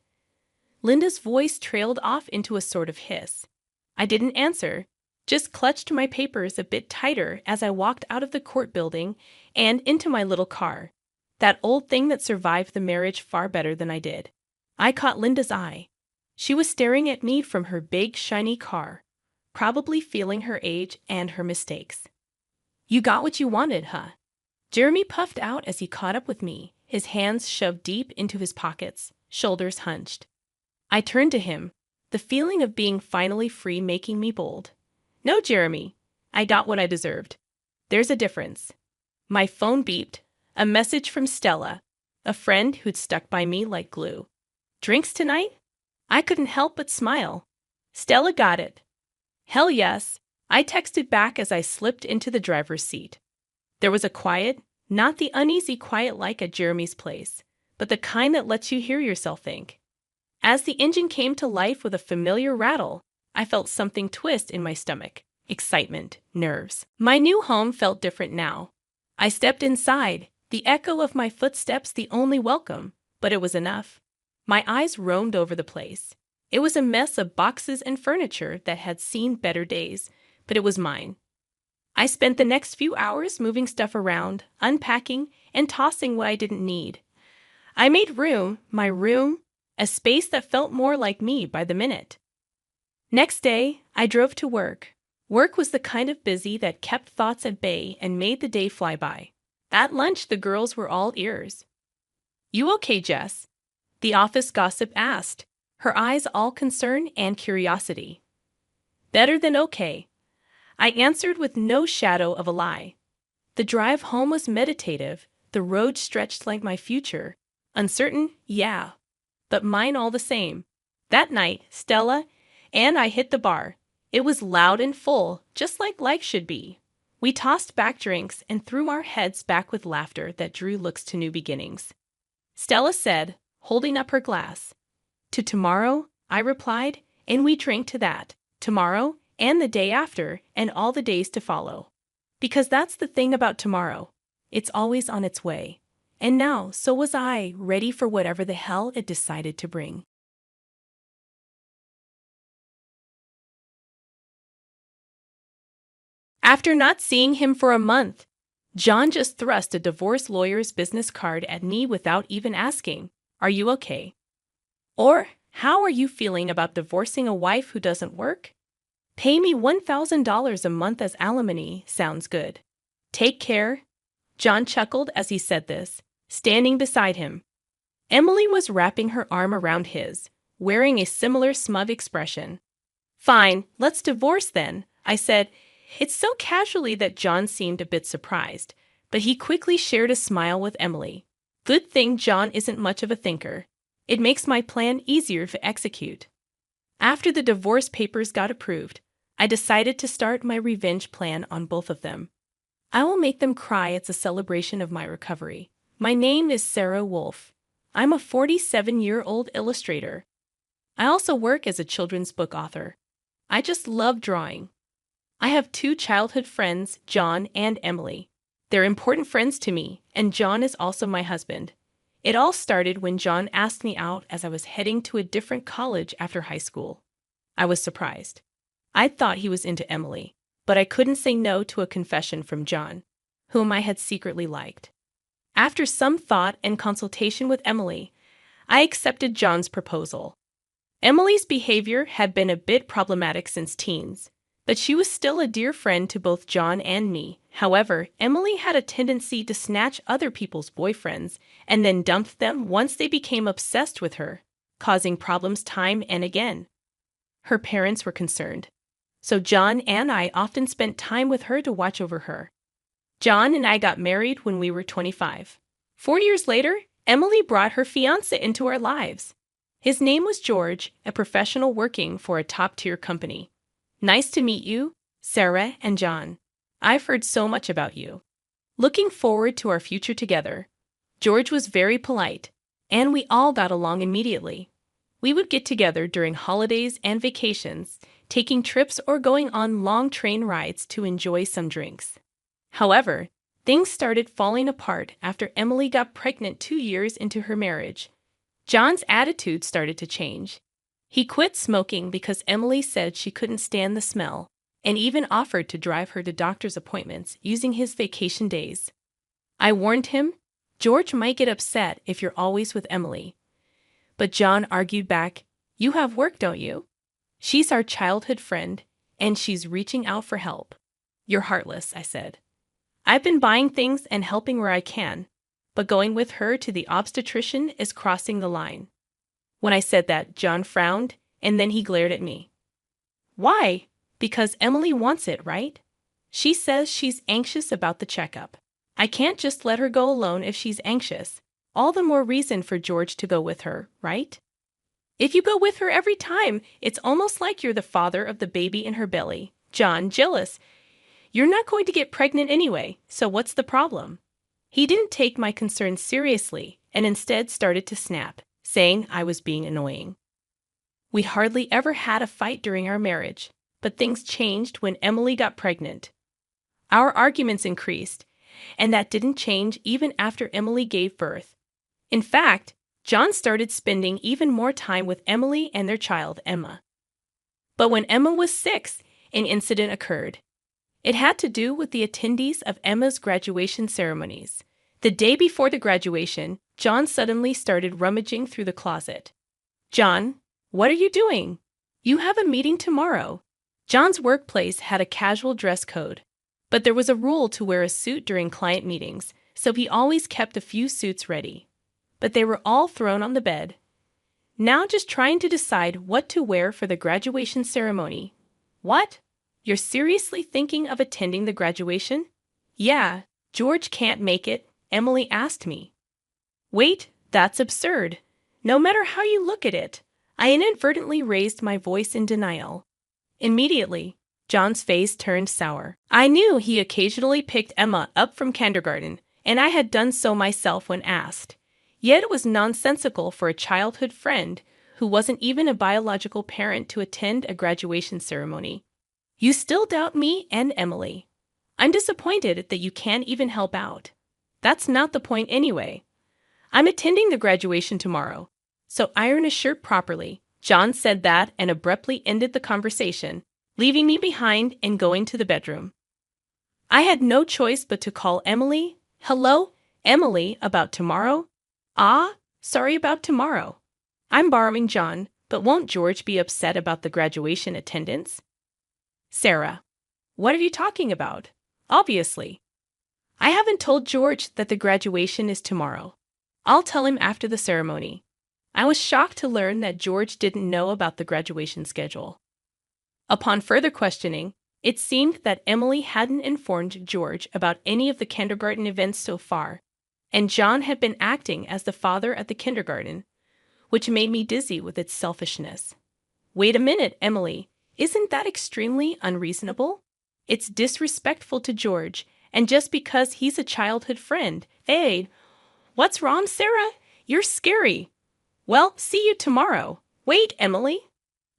Linda's voice trailed off into a sort of hiss. I didn't answer, just clutched my papers a bit tighter as I walked out of the court building and into my little car. That old thing that survived the marriage far better than I did. I caught Linda's eye. She was staring at me from her big, shiny car, probably feeling her age and her mistakes. "You got what you wanted, huh?" Jeremy puffed out as he caught up with me, his hands shoved deep into his pockets, shoulders hunched. I turned to him, the feeling of being finally free making me bold. "No, Jeremy, I got what I deserved. There's a difference." My phone beeped, a message from Stella, a friend who'd stuck by me like glue. "Drinks tonight?" I couldn't help but smile. Stella got it. "Hell yes," I texted back as I slipped into the driver's seat. There was a quiet, not the uneasy quiet like at Jeremy's place, but the kind that lets you hear yourself think. As the engine came to life with a familiar rattle, I felt something twist in my stomach. Excitement, nerves. My new home felt different now. I stepped inside, the echo of my footsteps the only welcome, but it was enough. My eyes roamed over the place. It was a mess of boxes and furniture that had seen better days, but it was mine. I spent the next few hours moving stuff around, unpacking, and tossing what I didn't need. I made room, my room, a space that felt more like me by the minute. Next day, I drove to work. Work was the kind of busy that kept thoughts at bay and made the day fly by. At lunch, the girls were all ears. "You okay, Jess?" the office gossip asked, her eyes all concern and curiosity. "Better than okay," I answered with no shadow of a lie. The drive home was meditative, the road stretched like my future. Uncertain, yeah, but mine all the same. That night, Stella and I hit the bar. It was loud and full, just like life should be. We tossed back drinks and threw our heads back with laughter that drew looks to new beginnings. Stella said, holding up her glass. "To tomorrow," I replied, and we drank to that. Tomorrow, and the day after, and all the days to follow. Because that's the thing about tomorrow. It's always on its way. And now, so was I, ready for whatever the hell it decided to bring. After not seeing him for a month, John just thrust a divorce lawyer's business card at me without even asking, "Are you okay?" Or, "How are you feeling about divorcing a wife who doesn't work?" "Pay me $1,000 a month as alimony, sounds good." "Take care." John chuckled as he said this, standing beside him. Emily was wrapping her arm around his, wearing a similar smug expression. "Fine, let's divorce then," I said. It so casually that John seemed a bit surprised, but he quickly shared a smile with Emily. Good thing John isn't much of a thinker. It makes my plan easier to execute. After the divorce papers got approved, I decided to start my revenge plan on both of them. I will make them cry. It's a celebration of my recovery. My name is Sarah Wolf. I'm a 47-year-old illustrator. I also work as a children's book author. I just love drawing. I have two childhood friends, John and Emily. They're important friends to me, and John is also my husband. It all started when John asked me out as I was heading to a different college after high school. I was surprised. I thought he was into Emily, but I couldn't say no to a confession from John, whom I had secretly liked. After some thought and consultation with Emily, I accepted John's proposal. Emily's behavior had been a bit problematic since teens, but she was still a dear friend to both John and me. However, Emily had a tendency to snatch other people's boyfriends and then dump them once they became obsessed with her, causing problems time and again. Her parents were concerned, so John and I often spent time with her to watch over her. John and I got married when we were 25. 4 years later, Emily brought her fiancé into our lives. His name was George, a professional working for a top-tier company. Nice to meet you, Sarah and John. I've heard so much about you. Looking forward to our future together. George was very polite, and we all got along immediately. We would get together during holidays and vacations, taking trips or going on long train rides to enjoy some drinks. However, things started falling apart after Emily got pregnant 2 years into her marriage. John's attitude started to change. He quit smoking because Emily said she couldn't stand the smell, and even offered to drive her to doctor's appointments using his vacation days. I warned him, George might get upset if you're always with Emily. But John argued back, you have work, don't you? She's our childhood friend, and she's reaching out for help. You're heartless, I said. I've been buying things and helping where I can, but going with her to the obstetrician is crossing the line. When I said that, John frowned, and then he glared at me. Why? Because Emily wants it, right? She says she's anxious about the checkup. I can't just let her go alone if she's anxious. All the more reason for George to go with her, right? If you go with her every time, it's almost like you're the father of the baby in her belly. John, jealous. You're not going to get pregnant anyway, so what's the problem? He didn't take my concerns seriously and instead started to snap, saying I was being annoying. We hardly ever had a fight during our marriage, but things changed when Emily got pregnant. Our arguments increased, and that didn't change even after Emily gave birth. In fact, John started spending even more time with Emily and their child, Emma. But when Emma was 6, an incident occurred. It had to do with the attendees of Emma's graduation ceremonies. The day before the graduation, John suddenly started rummaging through the closet. John, what are you doing? You have a meeting tomorrow. John's workplace had a casual dress code, but there was a rule to wear a suit during client meetings, so he always kept a few suits ready. But they were all thrown on the bed. Now just trying to decide what to wear for the graduation ceremony. What? You're seriously thinking of attending the graduation? Yeah, George can't make it, Emily asked me. Wait, that's absurd. No matter how you look at it, I inadvertently raised my voice in denial. Immediately, John's face turned sour. I knew he occasionally picked Emma up from kindergarten, and I had done so myself when asked. Yet it was nonsensical for a childhood friend who wasn't even a biological parent to attend a graduation ceremony. You still doubt me and Emily. I'm disappointed that you can't even help out. That's not the point anyway. I'm attending the graduation tomorrow, so iron a shirt properly. John said that and abruptly ended the conversation, leaving me behind and going to the bedroom. I had no choice but to call Emily. Hello, Emily, about tomorrow? Ah, sorry about tomorrow. I'm borrowing John, but won't George be upset about the graduation attendance? Sarah, what are you talking about? Obviously. I haven't told George that the graduation is tomorrow. I'll tell him after the ceremony. I was shocked to learn that George didn't know about the graduation schedule. Upon further questioning, it seemed that Emily hadn't informed George about any of the kindergarten events so far, and John had been acting as the father at the kindergarten, which made me dizzy with its selfishness. Wait a minute, Emily. Isn't that extremely unreasonable? It's disrespectful to George, And just because he's a childhood friend. Hey, what's wrong, Sarah? You're scary. Well, see you tomorrow. Wait, Emily.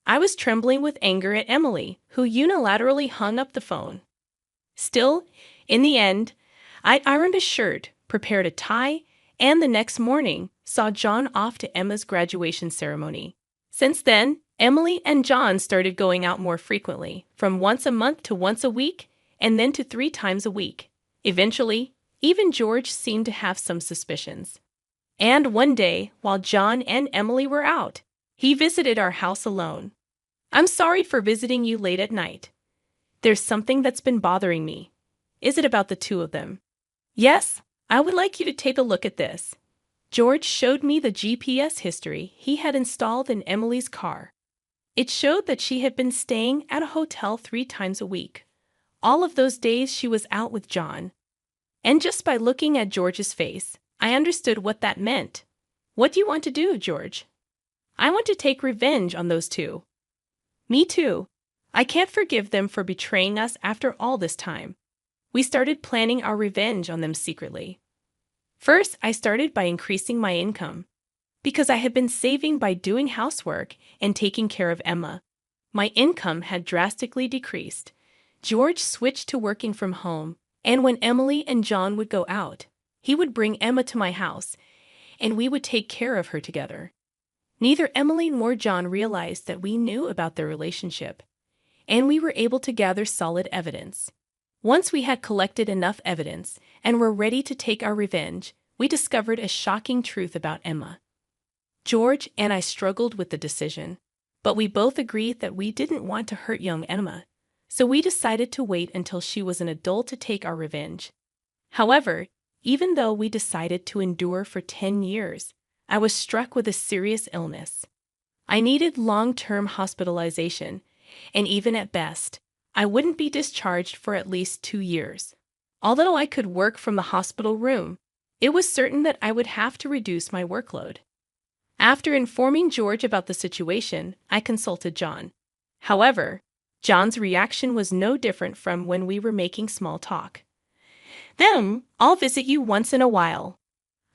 I was trembling with anger at Emily, who unilaterally hung up the phone. Still, in the end, I ironed a shirt, prepared a tie, and the next morning saw John off to Emma's graduation ceremony. Since then, Emily and John started going out more frequently, from once a month to once a week, and then to 3 times a week. Eventually, even George seemed to have some suspicions. And one day, while John and Emily were out, he visited our house alone. I'm sorry for visiting you late at night. There's something that's been bothering me. Is it about the 2 of them? Yes, I would like you to take a look at this. George showed me the GPS history he had installed in Emily's car. It showed that she had been staying at a hotel 3 times a week. All of those days she was out with John. And just by looking at George's face, I understood what that meant. What do you want to do, George? I want to take revenge on those 2. Me too. I can't forgive them for betraying us after all this time. We started planning our revenge on them secretly. First, I started by increasing my income. Because I had been saving by doing housework and taking care of Emma, my income had drastically decreased. George switched to working from home, and when Emily and John would go out, he would bring Emma to my house, and we would take care of her together. Neither Emily nor John realized that we knew about their relationship, and we were able to gather solid evidence. Once we had collected enough evidence and were ready to take our revenge, we discovered a shocking truth about Emma. George and I struggled with the decision, but we both agreed that we didn't want to hurt young Emma, so we decided to wait until she was an adult to take our revenge. However, even though we decided to endure for 10 years, I was struck with a serious illness. I needed long-term hospitalization, and even at best, I wouldn't be discharged for at least 2 years. Although I could work from the hospital room, it was certain that I would have to reduce my workload. After informing George about the situation, I consulted John. However, John's reaction was no different from when we were making small talk. Then, I'll visit you once in a while.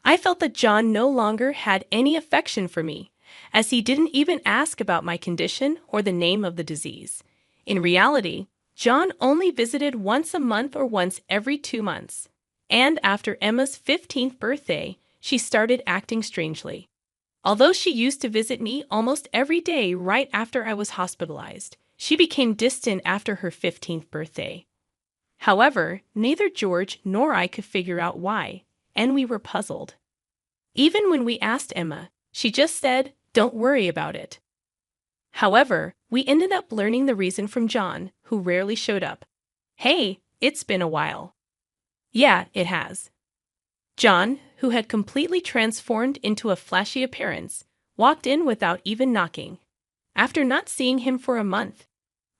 I felt that John no longer had any affection for me, as he didn't even ask about my condition or the name of the disease. In reality, John only visited once a month or once every 2 months. And after Emma's 15th birthday, she started acting strangely. Although she used to visit me almost every day right after I was hospitalized, she became distant after her 15th birthday. However, neither George nor I could figure out why, and we were puzzled. Even when we asked Emma, she just said, "Don't worry about it." However, we ended up learning the reason from John, who rarely showed up. Hey, it's been a while. Yeah, it has. John, who had completely transformed into a flashy appearance, walked in without even knocking. After not seeing him for a month,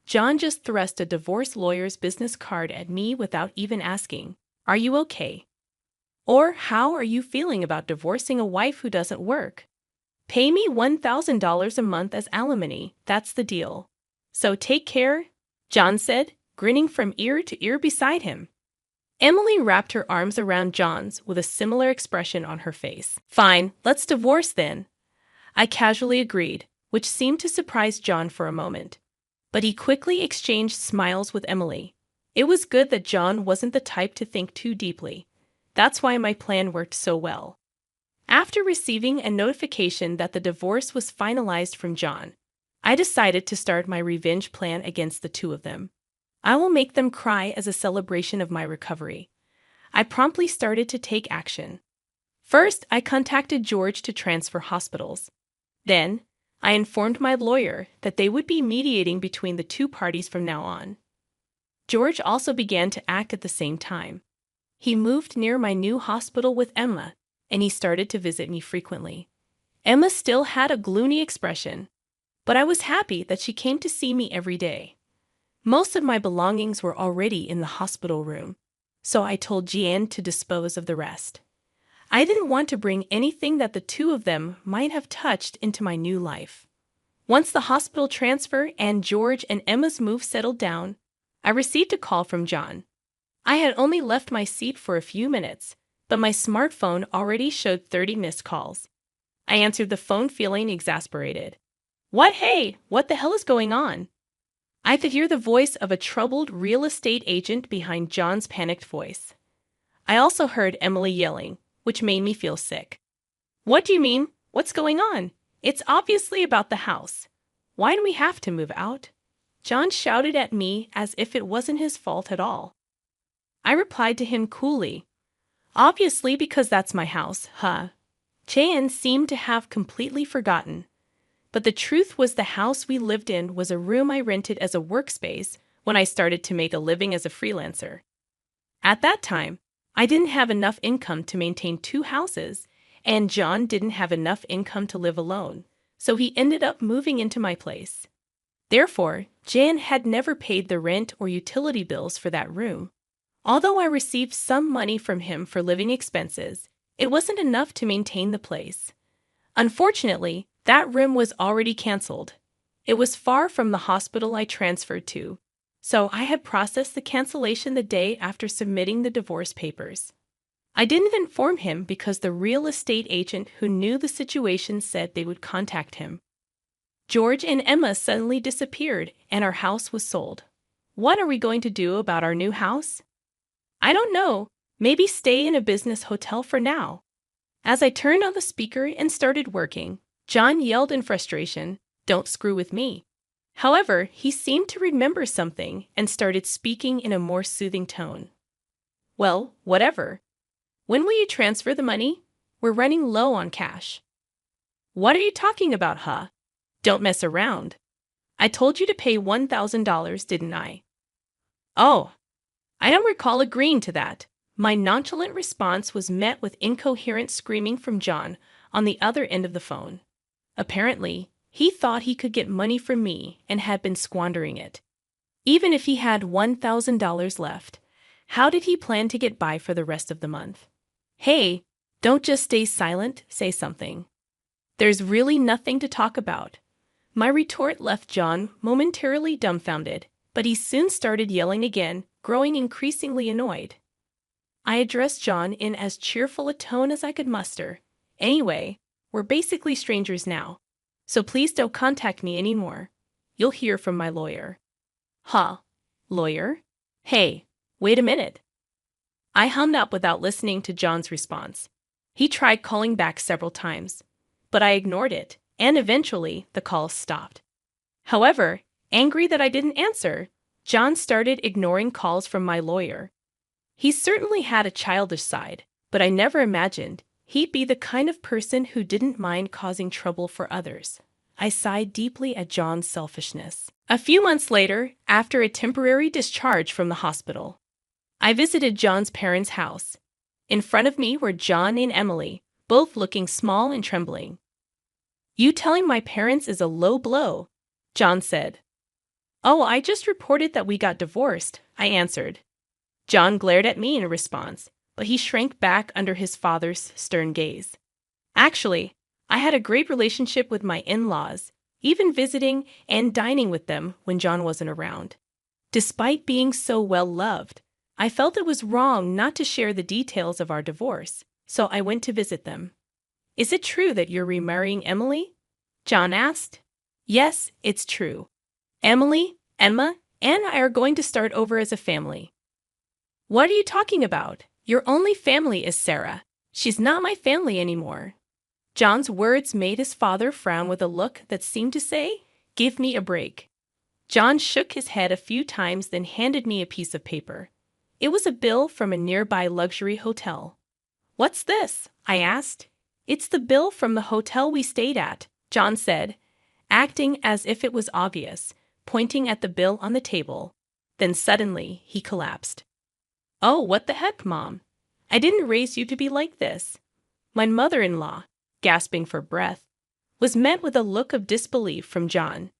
John just thrust a divorce lawyer's business card at me without even asking, "Are you okay?" Or, "How are you feeling about divorcing a wife who doesn't work?" "Pay me $1,000 a month as alimony, that's the deal. So take care," John said, grinning from ear to ear beside him. Emily wrapped her arms around John's with a similar expression on her face. "Fine, let's divorce then." I casually agreed, which seemed to surprise John for a moment. But he quickly exchanged smiles with Emily. It was good that John wasn't the type to think too deeply. That's why my plan worked so well. After receiving a notification that the divorce was finalized from John, I decided to start my revenge plan against the 2 of them. I will make them cry as a celebration of my recovery. I promptly started to take action. First, I contacted George to transfer hospitals. Then, I informed my lawyer that they would be mediating between the 2 parties from now on. George also began to act at the same time. He moved near my new hospital with Emma, and he started to visit me frequently. Emma still had a gloomy expression, but I was happy that she came to see me every day. Most of my belongings were already in the hospital room, so I told Jeanne to dispose of the rest. I didn't want to bring anything that the 2 of them might have touched into my new life. Once the hospital transfer and George and Emma's move settled down, I received a call from John. I had only left my seat for a few minutes, but my smartphone already showed 30 missed calls. I answered the phone feeling exasperated. Hey, what the hell is going on? I could hear the voice of a troubled real estate agent behind John's panicked voice. I also heard Emily yelling, which made me feel sick. What do you mean? What's going on? It's obviously about the house. Why do we have to move out? John shouted at me as if it wasn't his fault at all. I replied to him coolly, obviously because that's my house, huh? Cheyenne seemed to have completely forgotten. But the truth was the house we lived in was a room I rented as a workspace when I started to make a living as a freelancer. At that time, I didn't have enough income to maintain 2 houses, and John didn't have enough income to live alone, so he ended up moving into my place. Therefore, Jan had never paid the rent or utility bills for that room. Although I received some money from him for living expenses, it wasn't enough to maintain the place. Unfortunately, that room was already canceled. It was far from the hospital I transferred to, so I had processed the cancellation the day after submitting the divorce papers. I didn't inform him because the real estate agent who knew the situation said they would contact him. George and Emma suddenly disappeared and our house was sold. What are we going to do about our new house? I don't know. Maybe stay in a business hotel for now. As I turned on the speaker and started working, John yelled in frustration, "Don't screw with me." However, he seemed to remember something and started speaking in a more soothing tone. Well, whatever. When will you transfer the money? We're running low on cash. What are you talking about, huh? Don't mess around. I told you to pay $1,000, didn't I? Oh, I don't recall agreeing to that. My nonchalant response was met with incoherent screaming from John on the other end of the phone. Apparently, he thought he could get money from me and had been squandering it. Even if he had $1,000 left, how did he plan to get by for the rest of the month? Hey, don't just stay silent, say something. There's really nothing to talk about. My retort left John momentarily dumbfounded, but he soon started yelling again, growing increasingly annoyed. I addressed John in as cheerful a tone as I could muster. Anyway, we're basically strangers now, so please don't contact me anymore. You'll hear from my lawyer. Huh? Lawyer? Hey, wait a minute. I hung up without listening to John's response. He tried calling back several times, but I ignored it, and eventually the call stopped. However, angry that I didn't answer, John started ignoring calls from my lawyer. He certainly had a childish side, but I never imagined he'd be the kind of person who didn't mind causing trouble for others. I sighed deeply at John's selfishness. A few months later, after a temporary discharge from the hospital, I visited John's parents' house. In front of me were John and Emily, both looking small and trembling. You telling my parents is a low blow, John said. Oh, I just reported that we got divorced, I answered. John glared at me in response, but he shrank back under his father's stern gaze. Actually, I had a great relationship with my in-laws, even visiting and dining with them when John wasn't around. Despite being so well loved, I felt it was wrong not to share the details of our divorce, so I went to visit them. Is it true that you're remarrying Emily? John asked. Yes, it's true. Emily, Emma, and I are going to start over as a family. What are you talking about? Your only family is Sarah. She's not my family anymore. John's words made his father frown with a look that seemed to say, give me a break. John shook his head a few times, then handed me a piece of paper. It was a bill from a nearby luxury hotel. What's this? I asked. It's the bill from the hotel we stayed at, John said, acting as if it was obvious, pointing at the bill on the table. Then suddenly, he collapsed. Oh, what the heck, Mom? I didn't raise you to be like this. My mother-in-law, gasping for breath, was met with a look of disbelief from John.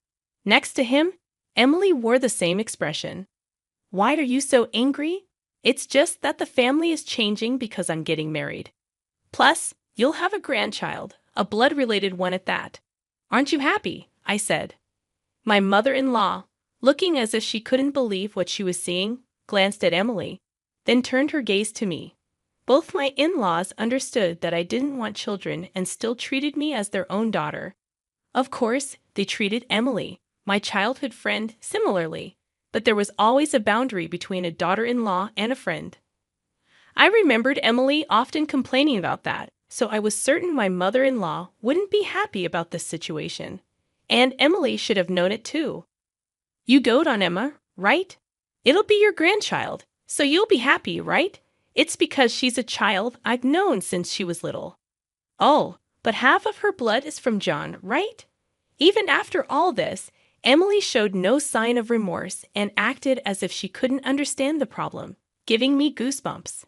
Next to him, Emily wore the same expression. Why are you so angry? It's just that the family is changing because I'm getting married. Plus, you'll have a grandchild, a blood-related one at that. Aren't you happy? I said. My mother-in-law, looking as if she couldn't believe what she was seeing, glanced at Emily. then turned her gaze to me. Both my in-laws understood that I didn't want children and still treated me as their own daughter. Of course, they treated Emily, my childhood friend, similarly, but there was always a boundary between a daughter-in-law and a friend. I remembered Emily often complaining about that, so I was certain my mother-in-law wouldn't be happy about this situation. And Emily should have known it too. You dote on Emma, right? It'll be your grandchild, so you'll be happy, right? It's because she's a child I've known since she was little. Oh, but half of her blood is from John, right? Even after all this, Emily showed no sign of remorse and acted as if she couldn't understand the problem, giving me goosebumps.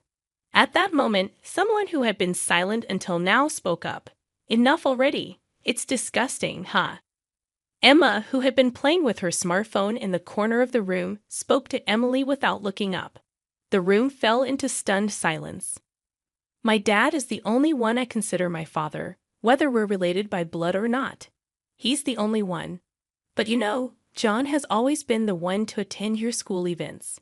At that moment, someone who had been silent until now spoke up. Enough already. It's disgusting, huh? Emma, who had been playing with her smartphone in the corner of the room, spoke to Emily without looking up. The room fell into stunned silence. My dad is the only one I consider my father, whether we're related by blood or not. He's the only one. But you know, John has always been the one to attend your school events.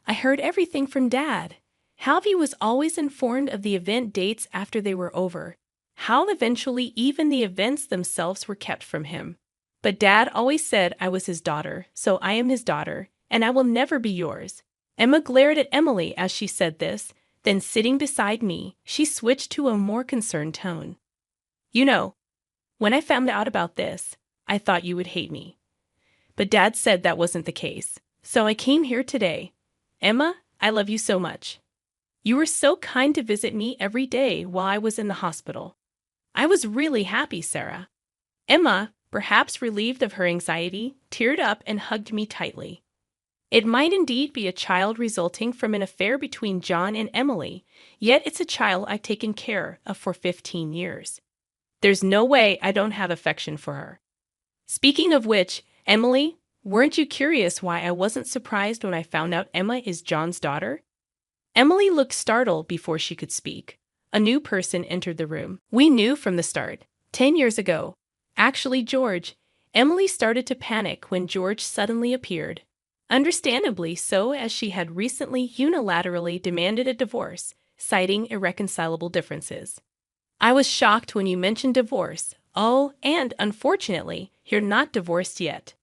I heard everything from Dad. How he was always informed of the event dates after they were over. How eventually even the events themselves were kept from him. But Dad always said I was his daughter, so I am his daughter, and I will never be yours. Emma glared at Emily as she said this, then sitting beside me, she switched to a more concerned tone. You know, when I found out about this, I thought you would hate me. But Dad said that wasn't the case, so I came here today. Emma, I love you so much. You were so kind to visit me every day while I was in the hospital. I was really happy, Sarah. Emma, perhaps relieved of her anxiety, teared up and hugged me tightly. It might indeed be a child resulting from an affair between John and Emily, yet it's a child I've taken care of for 15 years. There's no way I don't have affection for her. Speaking of which, Emily, weren't you curious why I wasn't surprised when I found out Emma is John's daughter? Emily looked startled before she could speak. A new person entered the room. We knew from the start. 10 years ago. Actually, George. Emily started to panic when George suddenly appeared. Understandably so, as she had recently unilaterally demanded a divorce, citing irreconcilable differences. I was shocked when you mentioned divorce. Oh, and unfortunately, you're not divorced yet.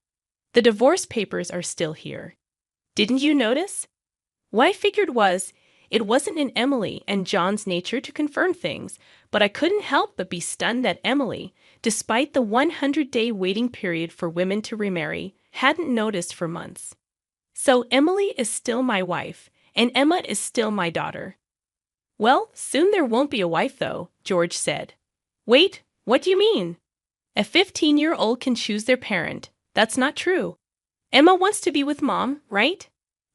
The divorce papers are still here. Didn't you notice? What I figured was, it wasn't in Emily and John's nature to confirm things, but I couldn't help but be stunned that Emily, despite the 100-day waiting period for women to remarry, hadn't noticed for months. So Emily is still my wife, and Emma is still my daughter. Well, soon there won't be a wife, though, George said. Wait, what do you mean? A 15-year-old can choose their parent. That's not true. Emma wants to be with Mom, right?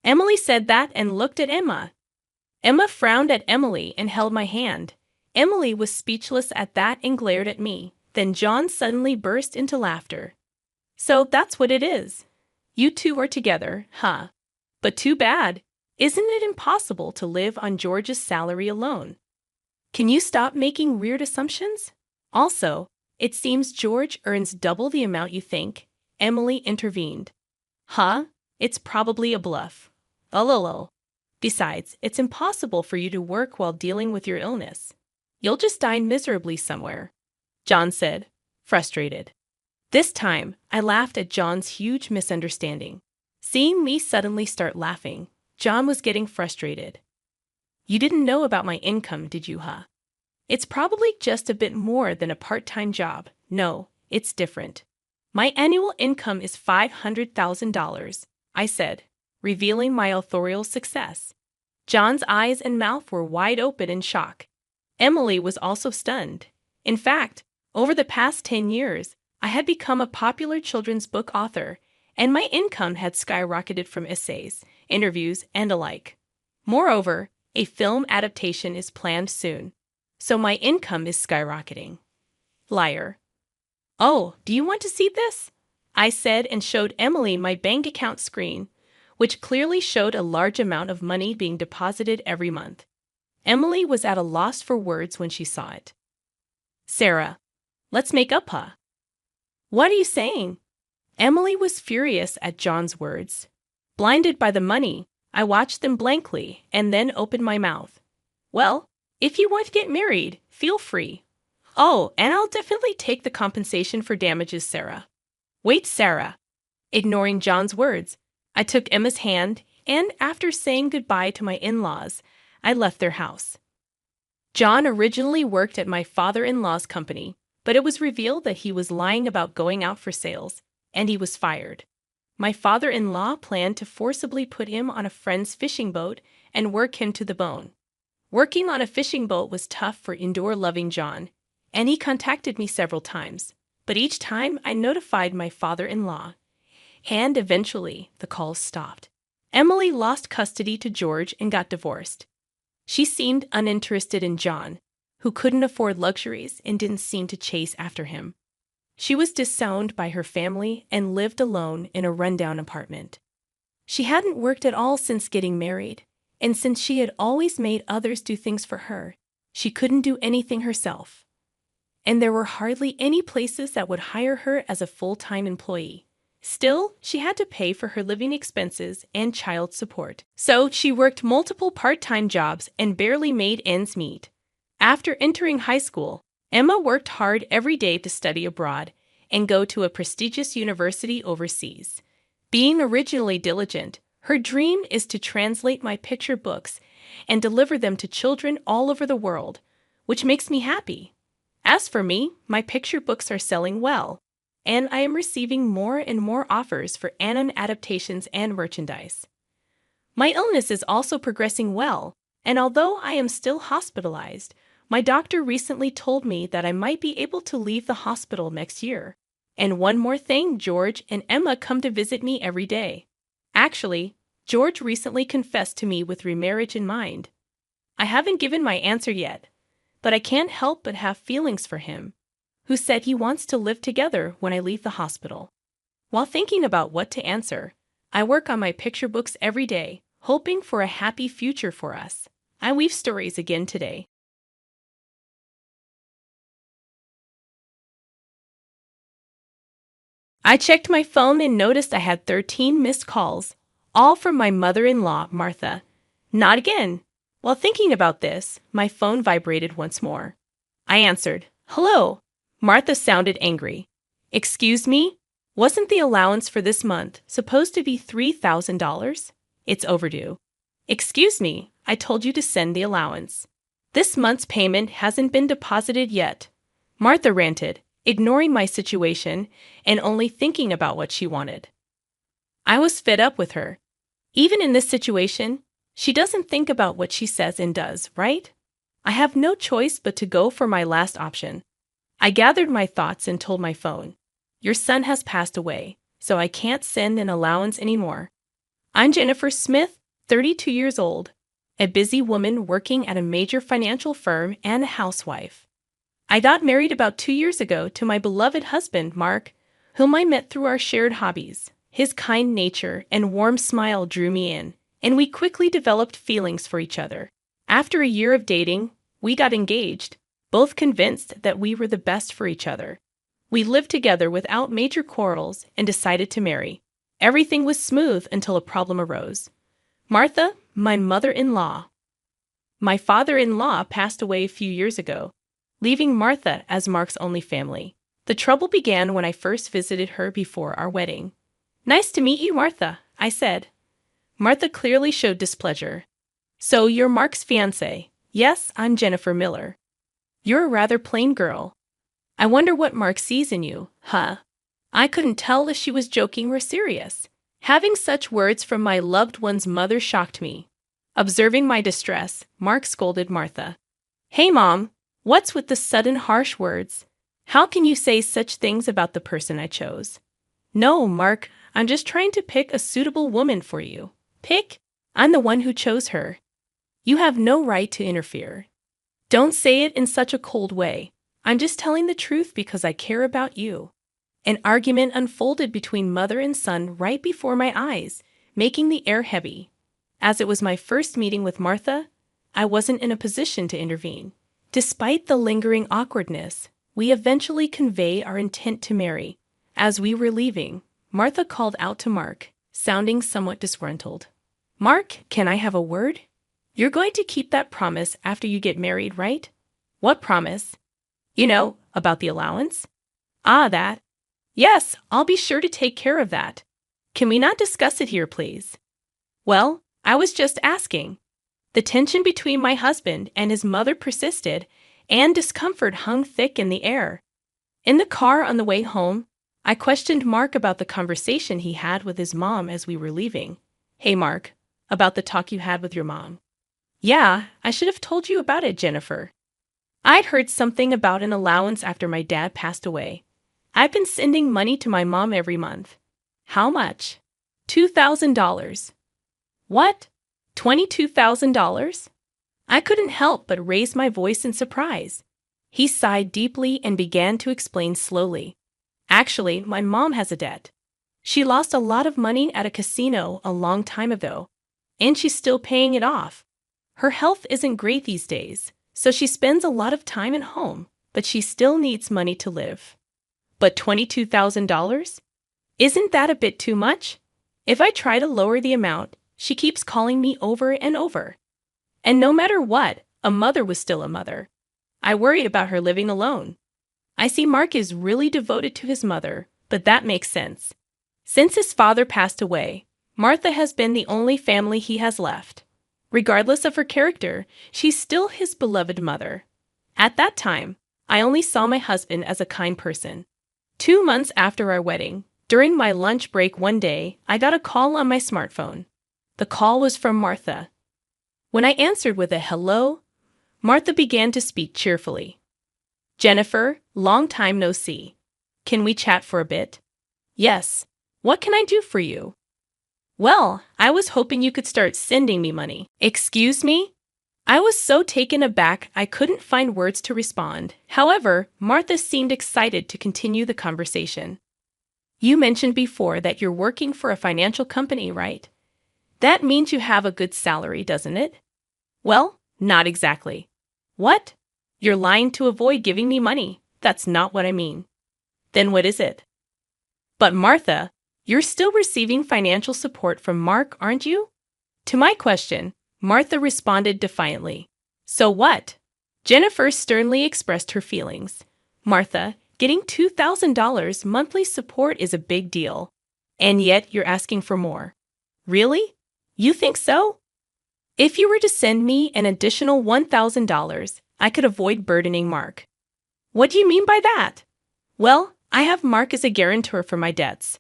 Emily said that and looked at Emma. Emma frowned at Emily and held my hand. Emily was speechless at that and glared at me. Then John suddenly burst into laughter. So that's what it is. You two are together, huh? But too bad. Isn't it impossible to live on George's salary alone? Can you stop making weird assumptions? Also, it seems George earns double the amount you think. Emily intervened. Huh? It's probably a bluff. Lol. Besides, it's impossible for you to work while dealing with your illness. You'll just die miserably somewhere, John said, frustrated. This time, I laughed at John's huge misunderstanding. Seeing me suddenly start laughing, John was getting frustrated. You didn't know about my income, did you, huh? It's probably just a bit more than a part-time job. No, it's different. My annual income is $500,000, I said, revealing my authorial success. John's eyes and mouth were wide open in shock. Emily was also stunned. In fact, over the past 10 years, I had become a popular children's book author, and my income had skyrocketed from essays, interviews, and alike. Moreover, a film adaptation is planned soon, so my income is skyrocketing. Liar. Oh, do you want to see this? I said and showed Emily my bank account screen, which clearly showed a large amount of money being deposited every month. Emily was at a loss for words when she saw it. Sarah, let's make up, huh? What are you saying? Emily was furious at John's words. Blinded by the money, I watched them blankly and then opened my mouth. Well, if you want to get married, feel free. Oh, and I'll definitely take the compensation for damages, Sarah. Wait, Sarah. Ignoring John's words, I took Emma's hand, and after saying goodbye to my in-laws, I left their house. John originally worked at my father-in-law's company, but it was revealed that he was lying about going out for sales, and he was fired. My father-in-law planned to forcibly put him on a friend's fishing boat and work him to the bone. Working on a fishing boat was tough for indoor-loving John, and he contacted me several times, but each time I notified my father-in-law, and eventually the calls stopped. Emily lost custody to George and got divorced. She seemed uninterested in John, who couldn't afford luxuries and didn't seem to chase after him. She was disowned by her family and lived alone in a rundown apartment. She hadn't worked at all since getting married, and since she had always made others do things for her, she couldn't do anything herself. And there were hardly any places that would hire her as a full-time employee. Still, she had to pay for her living expenses and child support, so she worked multiple part-time jobs and barely made ends meet. After entering high school, Emma worked hard every day to study abroad and go to a prestigious university overseas. Being originally diligent, her dream is to translate my picture books and deliver them to children all over the world, which makes me happy. As for me, my picture books are selling well, and I am receiving more and more offers for Anon adaptations and merchandise. My illness is also progressing well, and although I am still hospitalized, my doctor recently told me that I might be able to leave the hospital next year. And one more thing, George and Emma come to visit me every day. Actually, George recently confessed to me with remarriage in mind. I haven't given my answer yet, but I can't help but have feelings for him, who said he wants to live together when I leave the hospital. While thinking about what to answer, I work on my picture books every day, hoping for a happy future for us. I weave stories again today. I checked my phone and noticed I had 13 missed calls, all from my mother-in-law, Martha. Not again. While thinking about this, my phone vibrated once more. I answered, "Hello." Martha sounded angry. "Excuse me? Wasn't the allowance for this month supposed to be $3,000? It's overdue." "Excuse me, I told you to send the allowance. This month's payment hasn't been deposited yet." Martha ranted, ignoring my situation and only thinking about what she wanted. I was fed up with her. Even in this situation, she doesn't think about what she says and does, right? I have no choice but to go for my last option. I gathered my thoughts and told my phone, "Your son has passed away, so I can't send an allowance anymore. I'm Jennifer Smith, 32 years old, a busy woman working at a major financial firm and a housewife. I got married about 2 years ago to my beloved husband, Mark, whom I met through our shared hobbies. His kind nature and warm smile drew me in, and we quickly developed feelings for each other. After a year of dating, we got engaged, both convinced that we were the best for each other. We lived together without major quarrels and decided to marry. Everything was smooth until a problem arose. Martha, my mother-in-law. My father-in-law passed away a few years ago, leaving Martha as Mark's only family. The trouble began when I first visited her before our wedding. "Nice to meet you, Martha," I said. Martha clearly showed displeasure. "So you're Mark's fiancée?" "Yes, I'm Jennifer Miller." "You're a rather plain girl. I wonder what Mark sees in you, huh?" I couldn't tell if she was joking or serious. Having such words from my loved one's mother shocked me. Observing my distress, Mark scolded Martha. "Hey, Mom, what's with the sudden harsh words? How can you say such things about the person I chose?" "No, Mark, I'm just trying to pick a suitable woman for you." "Pick? I'm the one who chose her. You have no right to interfere." "Don't say it in such a cold way. I'm just telling the truth because I care about you." An argument unfolded between mother and son right before my eyes, making the air heavy. As it was my first meeting with Martha, I wasn't in a position to intervene. Despite the lingering awkwardness, we eventually conveyed our intent to marry. As we were leaving, Martha called out to Mark, sounding somewhat disgruntled. Mark, can I have a word? You're going to keep that promise after you get married, right? What promise? You know, about the allowance? Ah, that. Yes, I'll be sure to take care of that. Can we not discuss it here, please? Well, I was just asking. The tension between my husband and his mother persisted, and discomfort hung thick in the air. In the car on the way home, I questioned Mark about the conversation he had with his mom as we were leaving. Hey, Mark, about the talk you had with your mom. Yeah, I should have told you about it, Jennifer. I'd heard something about an allowance after my dad passed away. I've been sending money to my mom every month. How much? $2,000. What? $22,000? I couldn't help but raise my voice in surprise. He sighed deeply and began to explain slowly. Actually, my mom has a debt. She lost a lot of money at a casino a long time ago, and she's still paying it off. Her health isn't great these days, so she spends a lot of time at home, but she still needs money to live. But $22,000? Isn't that a bit too much? If I try to lower the amount, she keeps calling me over and over. And no matter what, a mother was still a mother. I worried about her living alone. I see Mark is really devoted to his mother, but that makes sense. Since his father passed away, Martha has been the only family he has left. Regardless of her character, she's still his beloved mother. At that time, I only saw my husband as a kind person. 2 months after our wedding, during my lunch break one day, I got a call on my smartphone. The call was from Martha. When I answered with a hello, Martha began to speak cheerfully. Jennifer, long time no see. Can we chat for a bit? Yes. What can I do for you? Well, I was hoping you could start sending me money. Excuse me? I was so taken aback I couldn't find words to respond. However, Martha seemed excited to continue the conversation. You mentioned before that you're working for a financial company, right? That means you have a good salary, doesn't it? Well, not exactly. What? You're lying to avoid giving me money. That's not what I mean. Then what is it? But Martha, you're still receiving financial support from Mark, aren't you? To my question, Martha responded defiantly. So what? Jennifer sternly expressed her feelings. Martha, getting $2,000 monthly support is a big deal. And yet you're asking for more. Really? You think so? If you were to send me an additional $1,000, I could avoid burdening Mark. What do you mean by that? Well, I have Mark as a guarantor for my debts.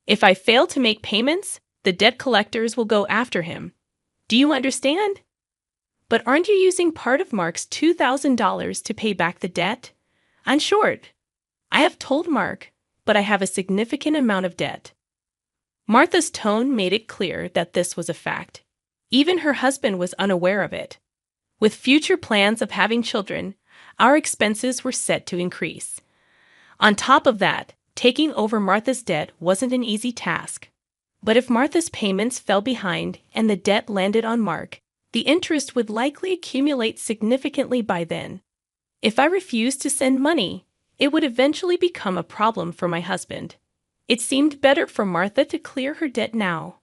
If I fail to make payments, the debt collectors will go after him. Do you understand? But aren't you using part of Mark's $2,000 to pay back the debt? I'm short. I have told Mark, but I have a significant amount of debt. Martha's tone made it clear that this was a fact. Even her husband was unaware of it. With future plans of having children, our expenses were set to increase. On top of that, taking over Martha's debt wasn't an easy task. But if Martha's payments fell behind and the debt landed on Mark, the interest would likely accumulate significantly by then. If I refused to send money, it would eventually become a problem for my husband. It seemed better for Martha to clear her debt now.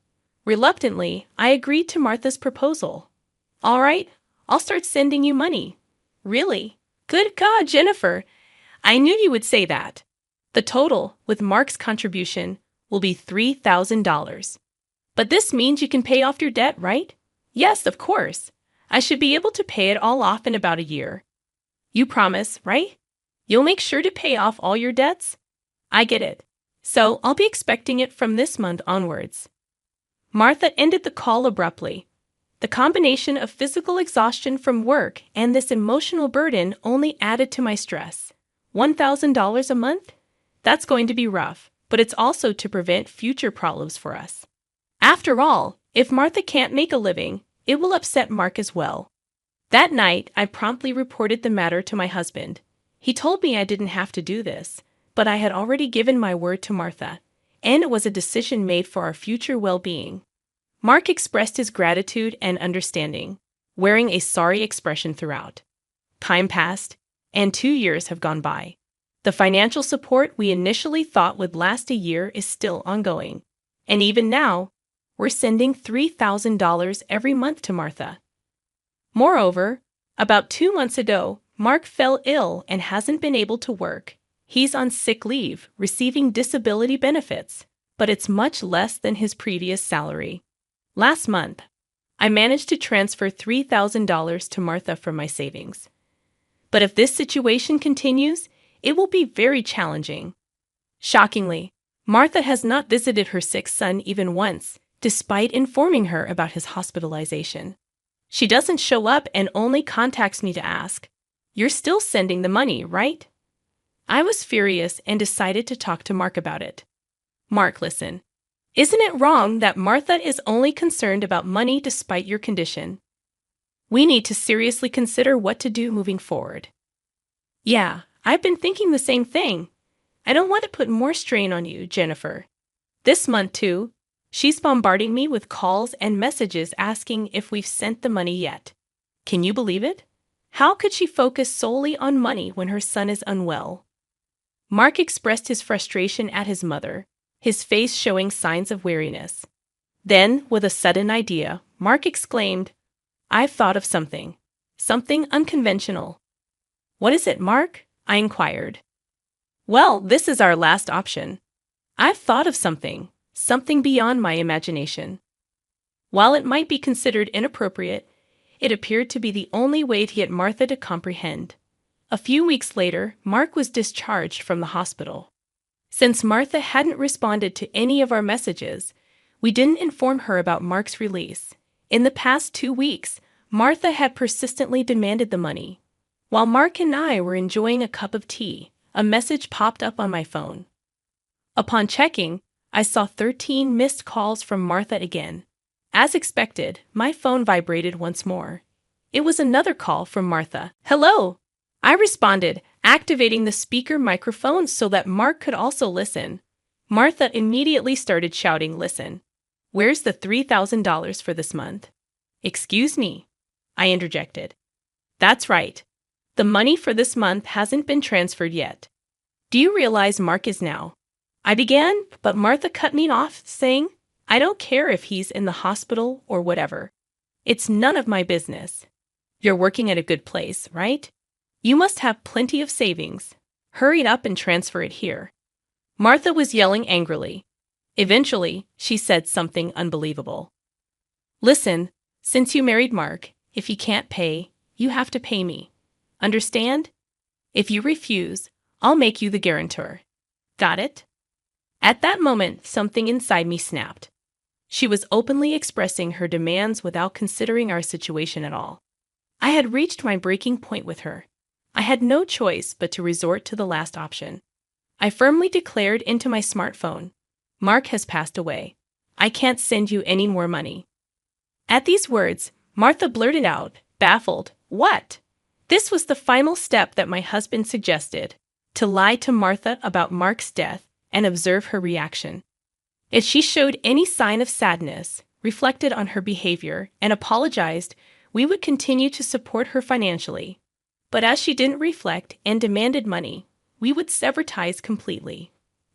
Reluctantly, I agreed to Martha's proposal. All right, I'll start sending you money. Really? Good God, Jennifer! I knew you would say that. The total, with Mark's contribution, will be $3,000. But this means you can pay off your debt, right? Yes, of course. I should be able to pay it all off in about a year. You promise, right? You'll make sure to pay off all your debts? I get it. So I'll be expecting it from this month onwards. Martha ended the call abruptly. The combination of physical exhaustion from work and this emotional burden only added to my stress. $1,000 a month? That's going to be rough, but it's also to prevent future problems for us. After all, if Martha can't make a living, it will upset Mark as well. That night, I promptly reported the matter to my husband. He told me I didn't have to do this, but I had already given my word to Martha, and it was a decision made for our future well-being. Mark expressed his gratitude and understanding, wearing a sorry expression throughout. Time passed, and 2 years have gone by. The financial support we initially thought would last a year is still ongoing. And even now, we're sending $3,000 every month to Martha. Moreover, about 2 months ago, Mark fell ill and hasn't been able to work. He's on sick leave, receiving disability benefits, but it's much less than his previous salary. Last month, I managed to transfer $3,000 to Martha from my savings. But if this situation continues, it will be very challenging. Shockingly, Martha has not visited her sick son even once, despite informing her about his hospitalization. She doesn't show up and only contacts me to ask, "You're still sending the money, right?" I was furious and decided to talk to Mark about it. "Mark, listen. Isn't it wrong that Martha is only concerned about money despite your condition? We need to seriously consider what to do moving forward." "Yeah, I've been thinking the same thing. I don't want to put more strain on you, Jennifer. This month, too, she's bombarding me with calls and messages asking if we've sent the money yet. Can you believe it? How could she focus solely on money when her son is unwell?" Mark expressed his frustration at his mother, his face showing signs of weariness. Then, with a sudden idea, Mark exclaimed, "I've thought of something. Something unconventional." "What is it, Mark?" I inquired. "Well, this is our last option. I've thought of something beyond my imagination." While it might be considered inappropriate, it appeared to be the only way to get Martha to comprehend. A few weeks later, Mark was discharged from the hospital. Since Martha hadn't responded to any of our messages, we didn't inform her about Mark's release. In the past 2 weeks, Martha had persistently demanded the money. While Mark and I were enjoying a cup of tea, a message popped up on my phone. Upon checking, I saw 13 missed calls from Martha again. As expected, my phone vibrated once more. It was another call from Martha. "Hello!" I responded, activating the speaker microphone so that Mark could also listen. Martha immediately started shouting, "Listen, where's the $3,000 for this month?" "Excuse me," I interjected. "That's right. The money for this month hasn't been transferred yet. Do you realize Mark is now?" I began, but Martha cut me off, saying, "I don't care if he's in the hospital or whatever. It's none of my business. You're working at a good place, right? You must have plenty of savings. Hurry up and transfer it here." Martha was yelling angrily. Eventually, she said something unbelievable. "Listen, since you married Mark, if you can't pay, you have to pay me. Understand? If you refuse, I'll make you the guarantor. Got it?" At that moment, something inside me snapped. She was openly expressing her demands without considering our situation at all. I had reached my breaking point with her. I had no choice but to resort to the last option. I firmly declared into my smartphone, "Mark has passed away. I can't send you any more money." At these words, Martha blurted out, baffled, "What?" This was the final step that my husband suggested, to lie to Martha about Mark's death and observe her reaction. If she showed any sign of sadness, reflected on her behavior, and apologized, we would continue to support her financially. But as she didn't reflect and demanded money, we would sever ties completely.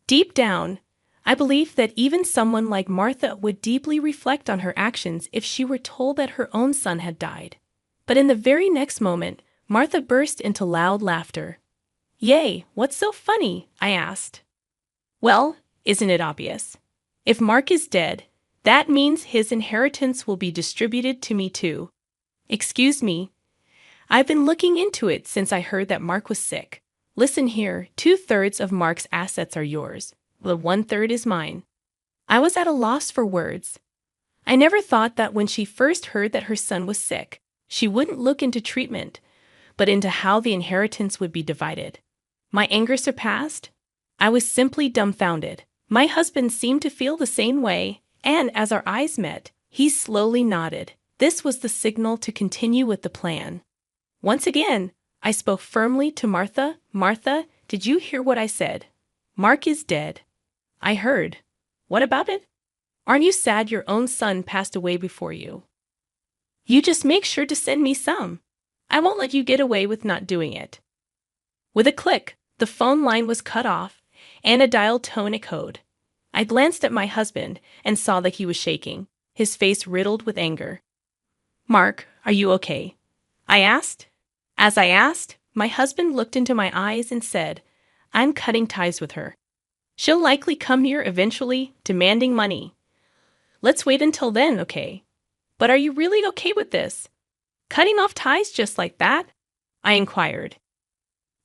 Deep down, I believed that even someone like Martha would deeply reflect on her actions if she were told that her own son had died. But in the very next moment, Martha burst into loud laughter. "Yay, what's so funny?" I asked. "Well, isn't it obvious? If Mark is dead, that means his inheritance will be distributed to me too. Excuse me. I've been looking into it since I heard that Mark was sick. Listen here, 2/3 of Mark's assets are yours. The 1/3 is mine." I was at a loss for words. I never thought that when she first heard that her son was sick, she wouldn't look into treatment, but into how the inheritance would be divided. My anger surpassed. I was simply dumbfounded. My husband seemed to feel the same way, and as our eyes met, he slowly nodded. This was the signal to continue with the plan. Once again, I spoke firmly to Martha. "Martha, did you hear what I said? Mark is dead." "I heard. What about it? Aren't you sad your own son passed away before you?" "You just make sure to send me some. I won't let you get away with not doing it." With a click, the phone line was cut off, and a dial tone echoed. I glanced at my husband and saw that he was shaking. his face riddled with anger. "Mark, are you okay?" I asked. As I asked, my husband looked into my eyes and said, "I'm cutting ties with her. She'll likely come here eventually, demanding money. Let's wait until then, okay? But are you really okay with this? Cutting off ties just like that?" I inquired.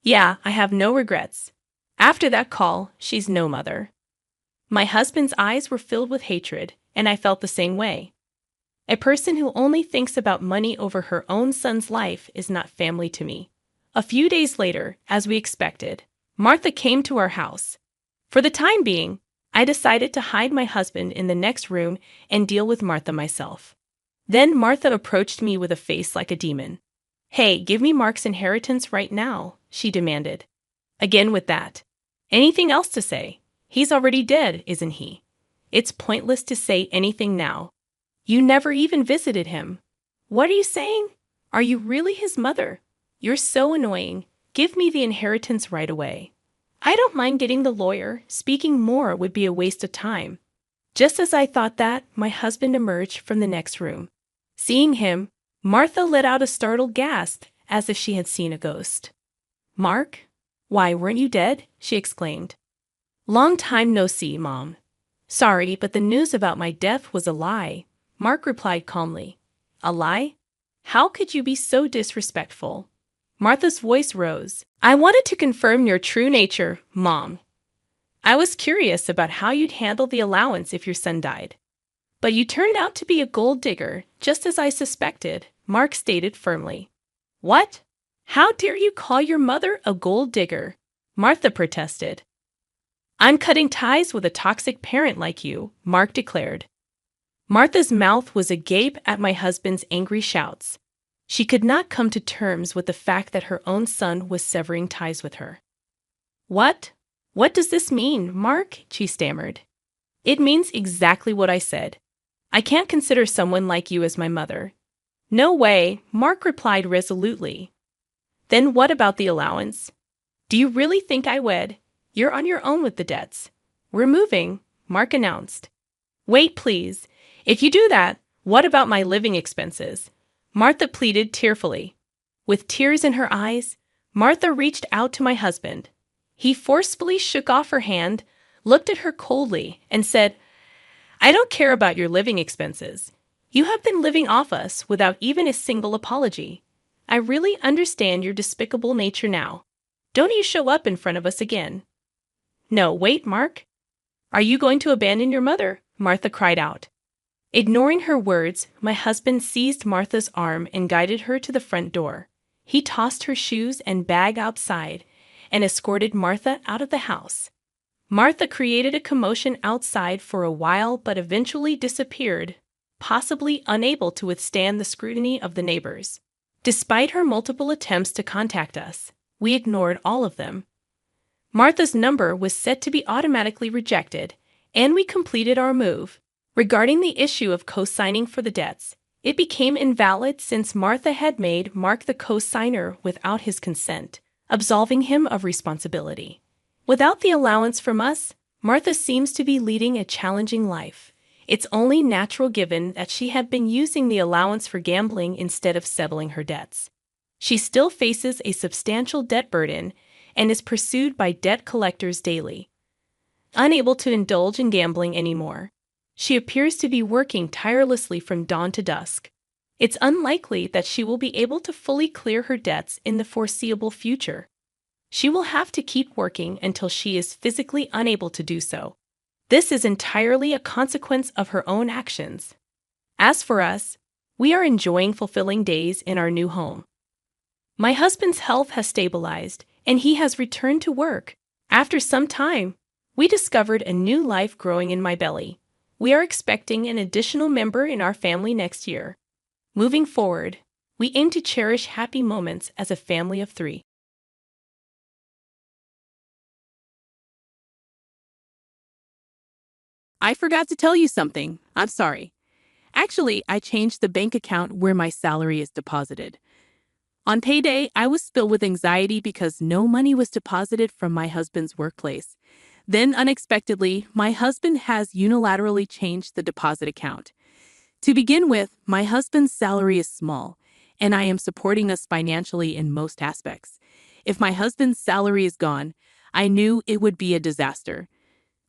"Yeah, I have no regrets. After that call, she's no mother." My husband's eyes were filled with hatred, and I felt the same way. A person who only thinks about money over her own son's life is not family to me. A few days later, as we expected, Martha came to our house. For the time being, I decided to hide my husband in the next room and deal with Martha myself. Then Martha approached me with a face like a demon. "Hey, give me Mark's inheritance right now," she demanded. Again with that. "Anything else to say? He's already dead, isn't he? It's pointless to say anything now. You never even visited him. What are you saying? Are you really his mother? You're so annoying. Give me the inheritance right away." I don't mind getting the lawyer. Speaking more would be a waste of time. Just as I thought that, my husband emerged from the next room. Seeing him, Martha let out a startled gasp, as if she had seen a ghost. "Mark? Why, weren't you dead?" she exclaimed. "Long time no see, Mom. Sorry, but the news about my death was a lie," Mark replied calmly. "A lie? How could you be so disrespectful?" Martha's voice rose. "I wanted to confirm your true nature, Mom. I was curious about how you'd handle the allowance if your son died. But you turned out to be a gold digger, just as I suspected," Mark stated firmly. "What? How dare you call your mother a gold digger?" Martha protested. "I'm cutting ties with a toxic parent like you," Mark declared. Martha's mouth was agape at my husband's angry shouts. She could not come to terms with the fact that her own son was severing ties with her. "What? What does this mean, Mark?" she stammered. "It means exactly what I said. I can't consider someone like you as my mother." "No way," Mark replied resolutely. "Then what about the allowance? Do you really think I would? You're on your own with the debts. We're moving," Mark announced. "Wait, please. If you do that, what about my living expenses?" Martha pleaded tearfully. With tears in her eyes, Martha reached out to my husband. He forcefully shook off her hand, looked at her coldly, and said, "I don't care about your living expenses. You have been living off us without even a single apology. I really understand your despicable nature now. Don't you show up in front of us again." "No, wait, Mark. Are you going to abandon your mother?" Martha cried out. Ignoring her words, my husband seized Martha's arm and guided her to the front door. He tossed her shoes and bag outside and escorted Martha out of the house. Martha created a commotion outside for a while but eventually disappeared, possibly unable to withstand the scrutiny of the neighbors. Despite her multiple attempts to contact us, we ignored all of them. Martha's number was set to be automatically rejected, and we completed our move. Regarding the issue of co-signing for the debts, it became invalid since Martha had made Mark the co-signer without his consent, absolving him of responsibility. Without the allowance from us, Martha seems to be leading a challenging life. It's only natural given that she had been using the allowance for gambling instead of settling her debts. She still faces a substantial debt burden and is pursued by debt collectors daily. Unable to indulge in gambling anymore, she appears to be working tirelessly from dawn to dusk. It's unlikely that she will be able to fully clear her debts in the foreseeable future. She will have to keep working until she is physically unable to do so. This is entirely a consequence of her own actions. As for us, we are enjoying fulfilling days in our new home. My husband's health has stabilized, and he has returned to work. After some time, we discovered a new life growing in my belly. We are expecting an additional member in our family next year. Moving forward, we aim to cherish happy moments as a family of 3. I forgot to tell you something. I'm sorry. Actually, I changed the bank account where my salary is deposited. On payday, I was filled with anxiety because no money was deposited from my husband's workplace. Then, unexpectedly, my husband has unilaterally changed the deposit account. To begin with, my husband's salary is small, and I am supporting us financially in most aspects. If my husband's salary is gone, I knew it would be a disaster.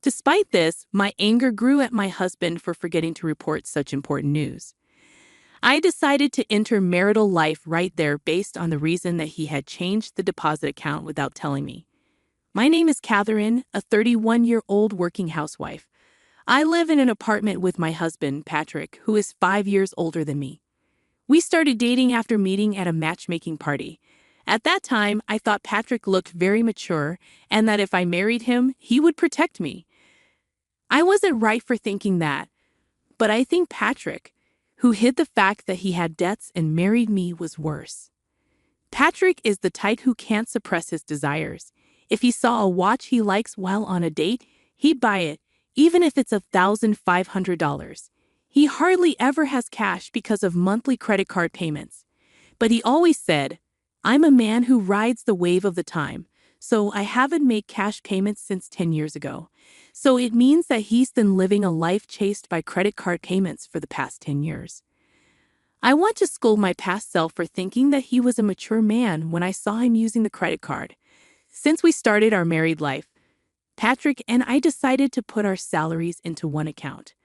Despite this, my anger grew at my husband for forgetting to report such important news. I decided to enter marital life right there based on the reason that he had changed the deposit account without telling me. My name is Catherine, a 31-year-old working housewife. I live in an apartment with my husband, Patrick, who is 5 years older than me. We started dating after meeting at a matchmaking party. At that time, I thought Patrick looked very mature and that if I married him, he would protect me. I wasn't right for thinking that, but I think Patrick, who hid the fact that he had debts and married me, was worse. Patrick is the type who can't suppress his desires. If he saw a watch he likes while on a date, he'd buy it, even if it's $1,500. He hardly ever has cash because of monthly credit card payments. But he always said, "I'm a man who rides the wave of the time, so I haven't made cash payments since 10 years ago." So it means that he's been living a life chased by credit card payments for the past 10 years. I want to scold my past self for thinking that he was a mature man when I saw him using the credit card. Since we started our married life, Patrick and I decided to put our salaries into one account.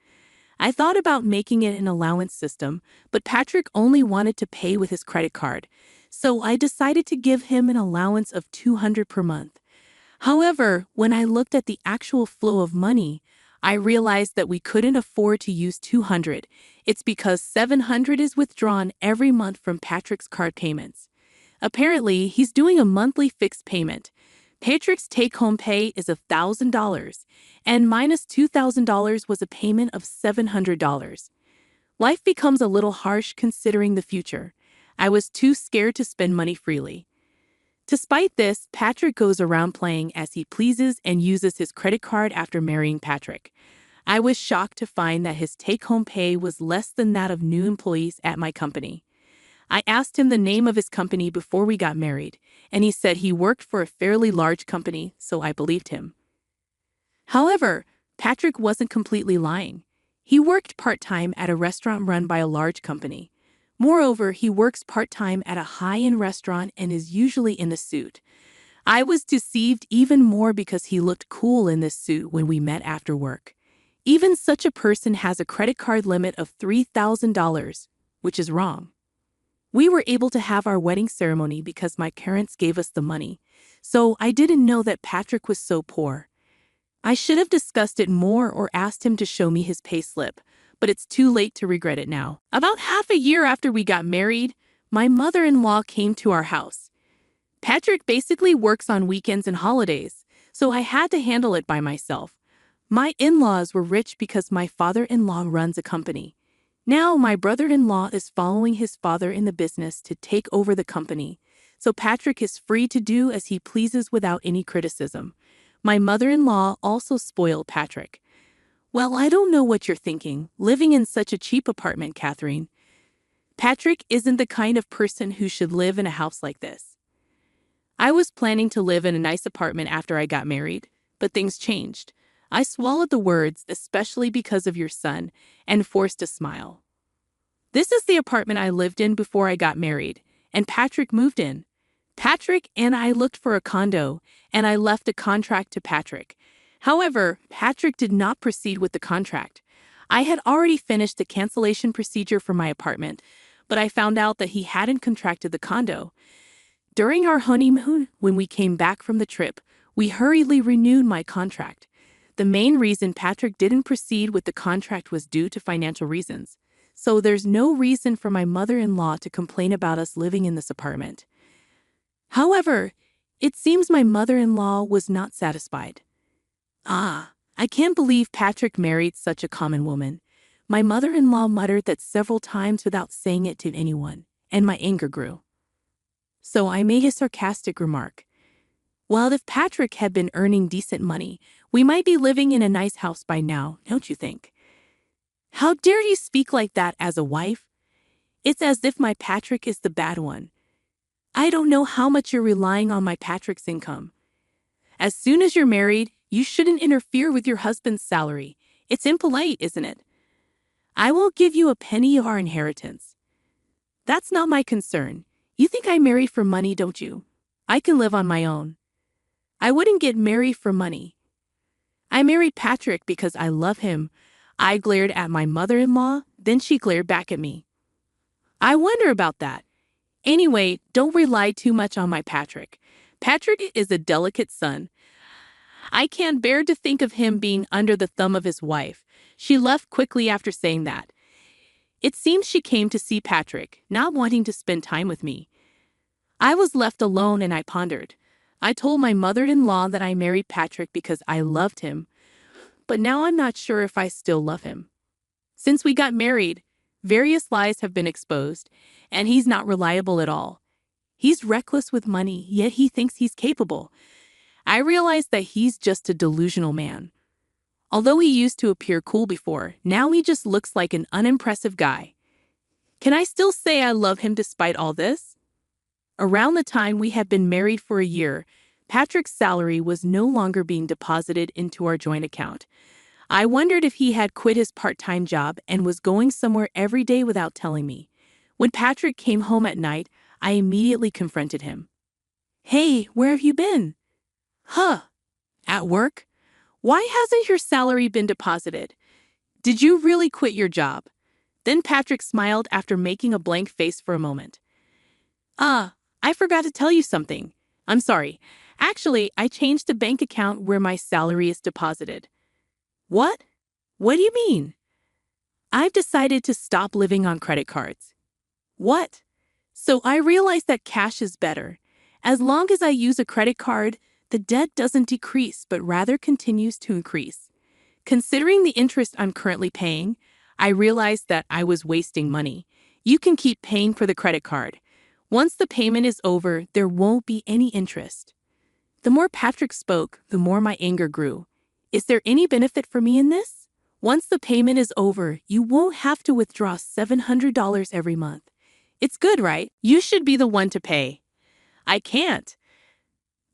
I thought about making it an allowance system, but Patrick only wanted to pay with his credit card, so I decided to give him an allowance of $200 per month. However, when I looked at the actual flow of money, I realized that we couldn't afford to use $200. It's because $700 is withdrawn every month from Patrick's card payments. Apparently, he's doing a monthly fixed payment. Patrick's take-home pay is $1,000, and minus $2,000 was a payment of $700. Life becomes a little harsh considering the future. I was too scared to spend money freely. Despite this, Patrick goes around playing as he pleases and uses his credit card after marrying Patrick. I was shocked to find that his take-home pay was less than that of new employees at my company. I asked him the name of his company before we got married, and he said he worked for a fairly large company, so I believed him. However, Patrick wasn't completely lying. He worked part-time at a restaurant run by a large company. Moreover, he works part-time at a high-end restaurant and is usually in a suit. I was deceived even more because he looked cool in this suit when we met after work. Even such a person has a credit card limit of $3,000, which is wrong. We were able to have our wedding ceremony because my parents gave us the money, so I didn't know that Patrick was so poor. I should have discussed it more or asked him to show me his payslip, but it's too late to regret it now. About half a year after we got married, my mother-in-law came to our house. Patrick basically works on weekends and holidays, so I had to handle it by myself. My in-laws were rich because my father-in-law runs a company. Now my brother-in-law is following his father in the business to take over the company, so Patrick is free to do as he pleases without any criticism. My mother-in-law also spoiled Patrick. Well, I don't know what you're thinking, living in such a cheap apartment, Catherine. Patrick isn't the kind of person who should live in a house like this. I was planning to live in a nice apartment after I got married, but things changed. I swallowed the words, especially because of your son, and forced a smile. This is the apartment I lived in before I got married, and Patrick moved in. Patrick and I looked for a condo, and I left a contract to Patrick. However, Patrick did not proceed with the contract. I had already finished the cancellation procedure for my apartment, but I found out that he hadn't contracted the condo. During our honeymoon, when we came back from the trip, we hurriedly renewed my contract. The main reason Patrick didn't proceed with the contract was due to financial reasons, so there's no reason for my mother-in-law to complain about us living in this apartment. However, it seems my mother-in-law was not satisfied. I can't believe Patrick married such a common woman. My mother-in-law muttered that several times without saying it to anyone, and my anger grew. So I made a sarcastic remark. Well, if Patrick had been earning decent money, we might be living in a nice house by now, don't you think? How dare you speak like that as a wife? It's as if my Patrick is the bad one. I don't know how much you're relying on my Patrick's income. As soon as you're married, you shouldn't interfere with your husband's salary. It's impolite, isn't it? I won't give you a penny of our inheritance. That's not my concern. You think I married for money, don't you? I can live on my own. I wouldn't get married for money. I married Patrick because I love him. I glared at my mother-in-law, then she glared back at me. I wonder about that. Anyway, don't rely too much on my Patrick. Patrick is a delicate son. I can't bear to think of him being under the thumb of his wife. She left quickly after saying that. It seems she came to see Patrick, not wanting to spend time with me. I was left alone and I pondered. I told my mother-in-law that I married Patrick because I loved him, but now I'm not sure if I still love him. Since we got married, various lies have been exposed, and he's not reliable at all. He's reckless with money, yet he thinks he's capable. I realize that he's just a delusional man. Although he used to appear cool before, now he just looks like an unimpressive guy. Can I still say I love him despite all this? Around the time we had been married for a year, Patrick's salary was no longer being deposited into our joint account. I wondered if he had quit his part-time job and was going somewhere every day without telling me. When Patrick came home at night, I immediately confronted him. "Hey, where have you been?" "Huh? At work? Why hasn't your salary been deposited? Did you really quit your job?" Then Patrick smiled after making a blank face for a moment. I forgot to tell you something. I'm sorry. Actually, I changed the bank account where my salary is deposited." "What? What do you mean?" "I've decided to stop living on credit cards." "What?" "So I realized that cash is better. As long as I use a credit card, the debt doesn't decrease but rather continues to increase. Considering the interest I'm currently paying, I realized that I was wasting money. You can keep paying for the credit card. Once the payment is over, there won't be any interest." The more Patrick spoke, the more my anger grew. Is there any benefit for me in this? Once the payment is over, you won't have to withdraw $700 every month. It's good, right? You should be the one to pay. I can't.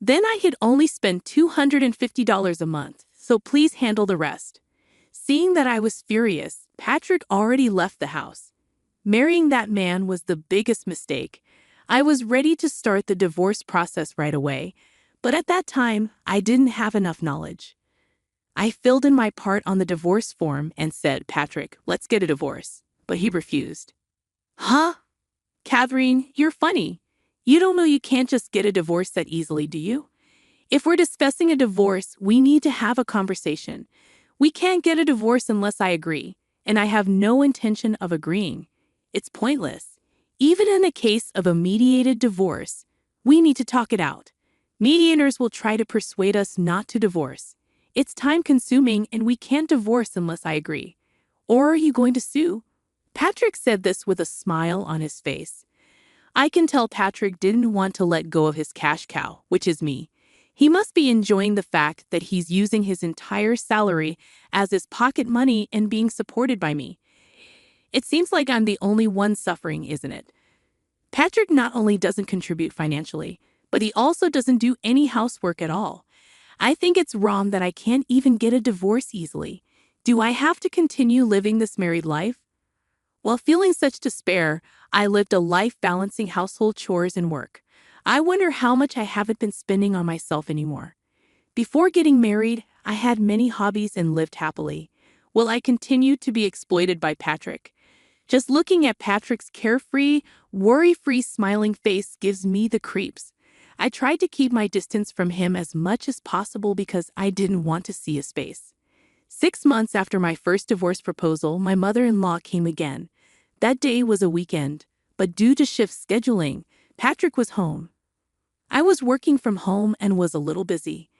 Then I could only spend $250 a month, so please handle the rest. Seeing that I was furious, Patrick already left the house. Marrying that man was the biggest mistake. I was ready to start the divorce process right away, but at that time, I didn't have enough knowledge. I filled in my part on the divorce form and said, "Patrick, let's get a divorce." But he refused. "Huh? Catherine, you're funny. You don't know you can't just get a divorce that easily, do you? If we're discussing a divorce, we need to have a conversation. We can't get a divorce unless I agree, and I have no intention of agreeing. It's pointless. Even in a case of a mediated divorce, we need to talk it out. Mediators will try to persuade us not to divorce. It's time-consuming, and we can't divorce unless I agree. Or are you going to sue?" Patrick said this with a smile on his face. I can tell Patrick didn't want to let go of his cash cow, which is me. He must be enjoying the fact that he's using his entire salary as his pocket money and being supported by me. It seems like I'm the only one suffering, isn't it? Patrick not only doesn't contribute financially, but he also doesn't do any housework at all. I think it's wrong that I can't even get a divorce easily. Do I have to continue living this married life? While feeling such despair, I lived a life balancing household chores and work. I wonder how much I haven't been spending on myself anymore. Before getting married, I had many hobbies and lived happily. Will I continue to be exploited by Patrick? Just looking at Patrick's carefree, worry-free smiling face gives me the creeps. I tried to keep my distance from him as much as possible because I didn't want to see his face. 6 months after my first divorce proposal, my mother-in-law came again. That day was a weekend, but due to shift scheduling, Patrick was home. I was working from home and was a little busy.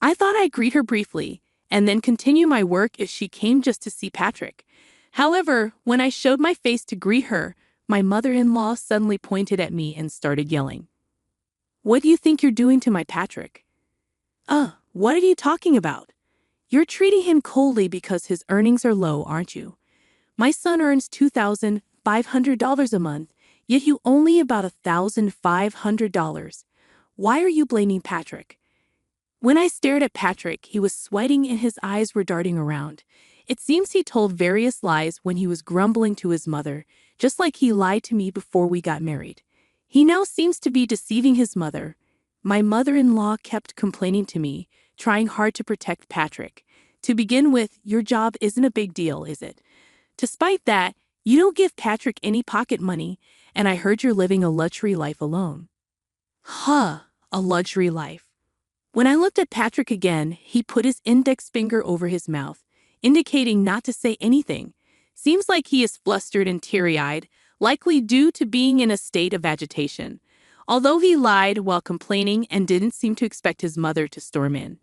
I thought I'd greet her briefly and then continue my work if she came just to see Patrick. However, when I showed my face to greet her, my mother-in-law suddenly pointed at me and started yelling. "What do you think you're doing to my Patrick?" What are you talking about? You're treating him coldly because his earnings are low, aren't you? My son earns $2,500 a month, yet you only about $1,500. Why are you blaming Patrick? When I stared at Patrick, he was sweating and his eyes were darting around. It seems he told various lies when he was grumbling to his mother, just like he lied to me before we got married. He now seems to be deceiving his mother. My mother-in-law kept complaining to me, trying hard to protect Patrick. To begin with, your job isn't a big deal, is it? Despite that, you don't give Patrick any pocket money, and I heard you're living a luxury life alone. Huh, a luxury life. When I looked at Patrick again, he put his index finger over his mouth, indicating not to say anything. Seems like he is flustered and teary-eyed, likely due to being in a state of agitation, although he lied while complaining and didn't seem to expect his mother to storm in.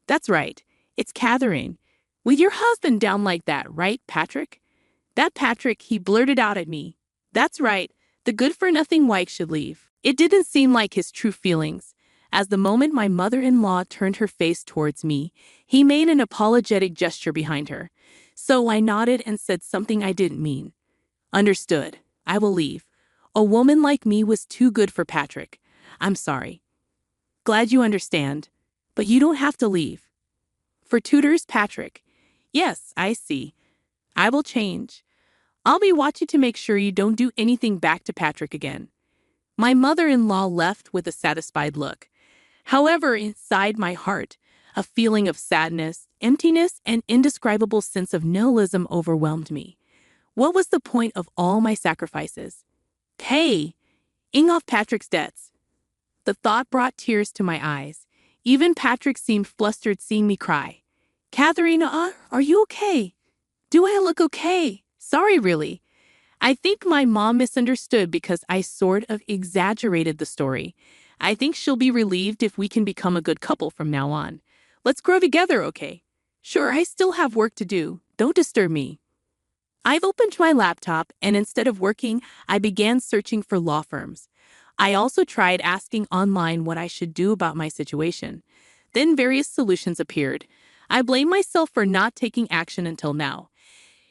That's right, it's Catherine. With your husband down like that, right, Patrick? That Patrick, he blurted out at me. That's right, the good-for-nothing wife should leave. It didn't seem like his true feelings. As the moment my mother-in-law turned her face towards me, he made an apologetic gesture behind her. So I nodded and said something I didn't mean. Understood. I will leave. A woman like me was too good for Patrick. I'm sorry. Glad you understand. But you don't have to leave. For tutors, Patrick. Yes, I see. I will change. I'll be watching to make sure you don't do anything back to Patrick again. My mother-in-law left with a satisfied look. However, inside my heart, a feeling of sadness, emptiness, and indescribable sense of nihilism overwhelmed me. What was the point of all my sacrifices? Paying off Patrick's debts. The thought brought tears to my eyes. Even Patrick seemed flustered seeing me cry. Catherine, are you okay? Do I look okay? Sorry, really. I think my mom misunderstood because I sort of exaggerated the story. I think she'll be relieved if we can become a good couple from now on. Let's grow together, okay? Sure, I still have work to do. Don't disturb me. I've opened my laptop, and instead of working, I began searching for law firms. I also tried asking online what I should do about my situation. Then various solutions appeared. I blame myself for not taking action until now.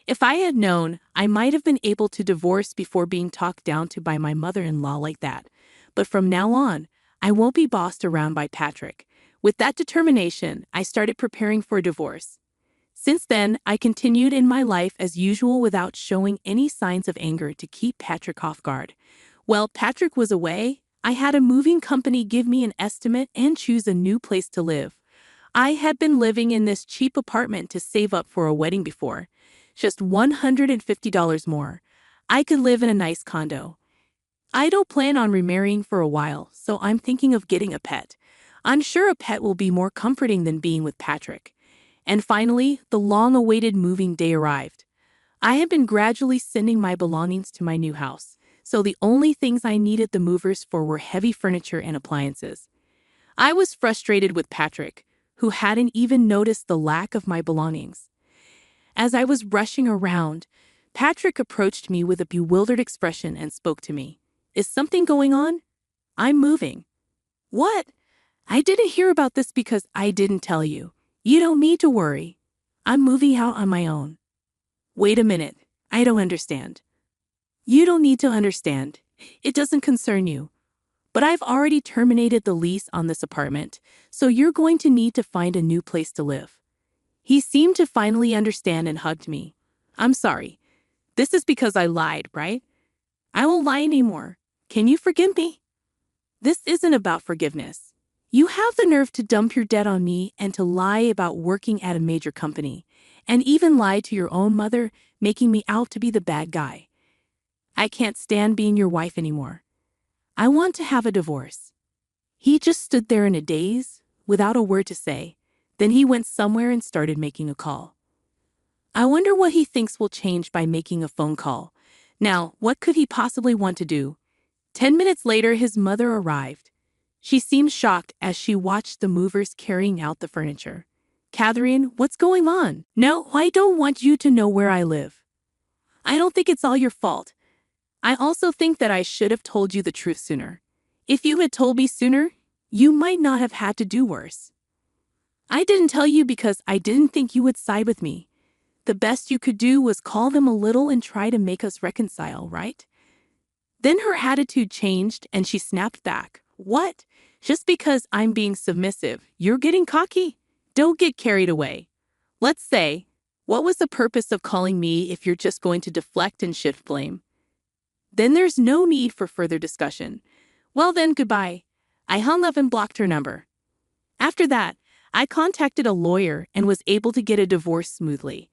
If I had known, I might have been able to divorce before being talked down to by my mother-in-law like that. But from now on, I won't be bossed around by Patrick. With that determination, I started preparing for a divorce. Since then, I continued in my life as usual without showing any signs of anger to keep Patrick off guard. While Patrick was away, I had a moving company give me an estimate and choose a new place to live. I had been living in this cheap apartment to save up for a wedding before. Just $150 more. I could live in a nice condo. I don't plan on remarrying for a while, so I'm thinking of getting a pet. I'm sure a pet will be more comforting than being with Patrick. And finally, the long-awaited moving day arrived. I had been gradually sending my belongings to my new house, so the only things I needed the movers for were heavy furniture and appliances. I was frustrated with Patrick, who hadn't even noticed the lack of my belongings. As I was rushing around, Patrick approached me with a bewildered expression and spoke to me. Is something going on? I'm moving. What? I didn't hear about this because I didn't tell you. You don't need to worry. I'm moving out on my own. Wait a minute. I don't understand. You don't need to understand. It doesn't concern you. But I've already terminated the lease on this apartment, so you're going to need to find a new place to live. He seemed to finally understand and hugged me. I'm sorry. This is because I lied, right? I won't lie anymore. Can you forgive me? This isn't about forgiveness. You have the nerve to dump your debt on me and to lie about working at a major company, and even lie to your own mother, making me out to be the bad guy. I can't stand being your wife anymore. I want to have a divorce. He just stood there in a daze, without a word to say. Then he went somewhere and started making a call. I wonder what he thinks will change by making a phone call. Now, what could he possibly want to do? 10 minutes later, his mother arrived. She seemed shocked as she watched the movers carrying out the furniture. Catherine, what's going on? No, I don't want you to know where I live. I don't think it's all your fault. I also think that I should have told you the truth sooner. If you had told me sooner, you might not have had to do worse. I didn't tell you because I didn't think you would side with me. The best you could do was call them a little and try to make us reconcile, right? Then her attitude changed and she snapped back. What? Just because I'm being submissive, you're getting cocky? Don't get carried away. Let's What was the purpose of calling me if you're just going to deflect and shift blame? Then there's no need for further discussion. Well then, goodbye. I hung up and blocked her number. After that, I contacted a lawyer and was able to get a divorce smoothly.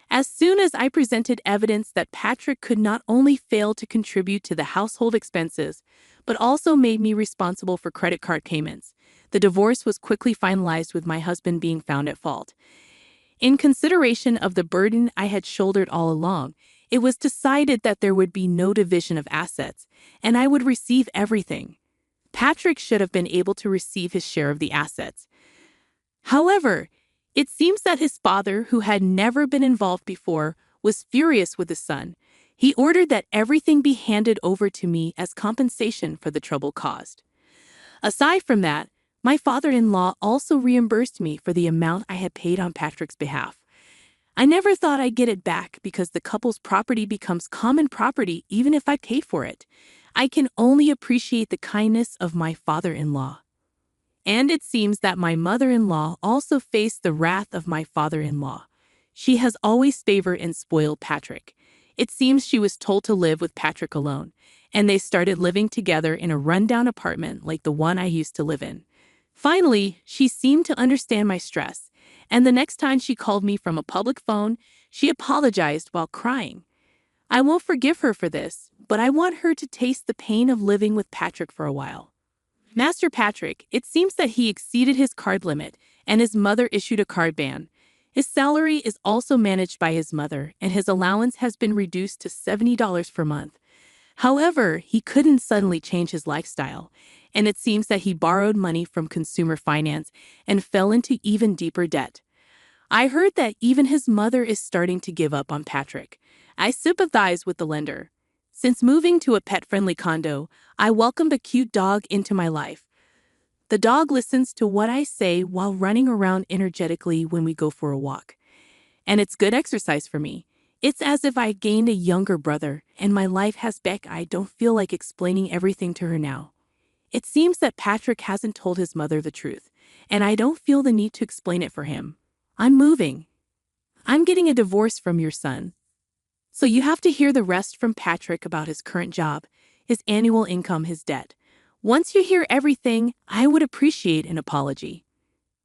As soon as I presented evidence that Patrick could not only fail to contribute to the household expenses, but also made me responsible for credit card payments, the divorce was quickly finalized with my husband being found at fault. In consideration of the burden I had shouldered all along, it was decided that there would be no division of assets, and I would receive everything. Patrick should have been able to receive his share of the assets. However, it seems that his father, who had never been involved before, was furious with his son. He ordered that everything be handed over to me as compensation for the trouble caused. Aside from that, my father-in-law also reimbursed me for the amount I had paid on Patrick's behalf. I never thought I'd get it back because the couple's property becomes common property even if I paid for it. I can only appreciate the kindness of my father-in-law. And it seems that my mother-in-law also faced the wrath of my father-in-law. She has always favored and spoiled Patrick. It seems she was told to live with Patrick alone, and they started living together in a rundown apartment like the one I used to live in. Finally, she seemed to understand my stress, and the next time she called me from a public phone, she apologized while crying. I won't forgive her for this, but I want her to taste the pain of living with Patrick for a while. Master Patrick, it seems that he exceeded his card limit, and his mother issued a card ban. His salary is also managed by his mother, and his allowance has been reduced to $70 per month. However, he couldn't suddenly change his lifestyle, and it seems that he borrowed money from consumer finance and fell into even deeper debt. I heard that even his mother is starting to give up on Patrick. I sympathize with the lender. Since moving to a pet-friendly condo, I welcomed a cute dog into my life. The dog listens to what I say while running around energetically when we go for a walk. And it's good exercise for me. It's as if I gained a younger brother, and my life has Beck. I don't feel like explaining everything to her now. It seems that Patrick hasn't told his mother the truth, and I don't feel the need to explain it for him. I'm moving. I'm getting a divorce from your son. So you have to hear the rest from Patrick about his current job, his annual income, his debt. Once you hear everything, I would appreciate an apology.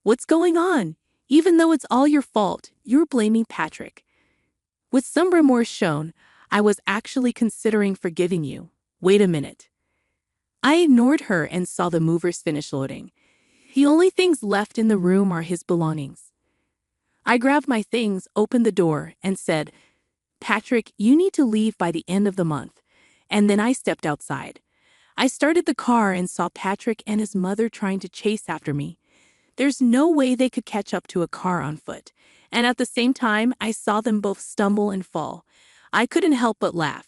What's going on? Even though it's all your fault, you're blaming Patrick. With some remorse shown, I was actually considering forgiving you. Wait a minute. I ignored her and saw the movers finish loading. The only things left in the room are his belongings. I grabbed my things, opened the door, and said, Patrick, you need to leave by the end of the month. And then I stepped outside. I started the car and saw Patrick and his mother trying to chase after me. There's no way they could catch up to a car on foot. And at the same time, I saw them both stumble and fall. I couldn't help but laugh.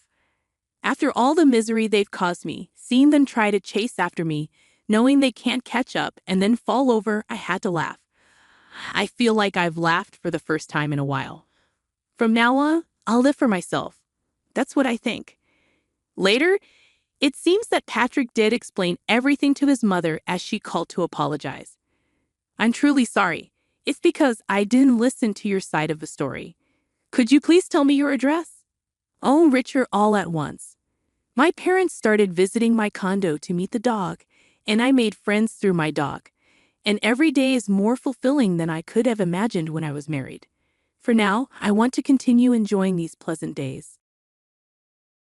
After all the misery they've caused me, seeing them try to chase after me, knowing they can't catch up and then fall over, I had to laugh. I feel like I've laughed for the first time in a while. From now on, I'll live for myself. That's what I think. Later, it seems that Patrick did explain everything to his mother as she called to apologize. I'm truly sorry. It's because I didn't listen to your side of the story. Could you please tell me your address? Oh, richer all at once. My parents started visiting my condo to meet the dog, and I made friends through my dog. And every day is more fulfilling than I could have imagined when I was married. For now, I want to continue enjoying these pleasant days.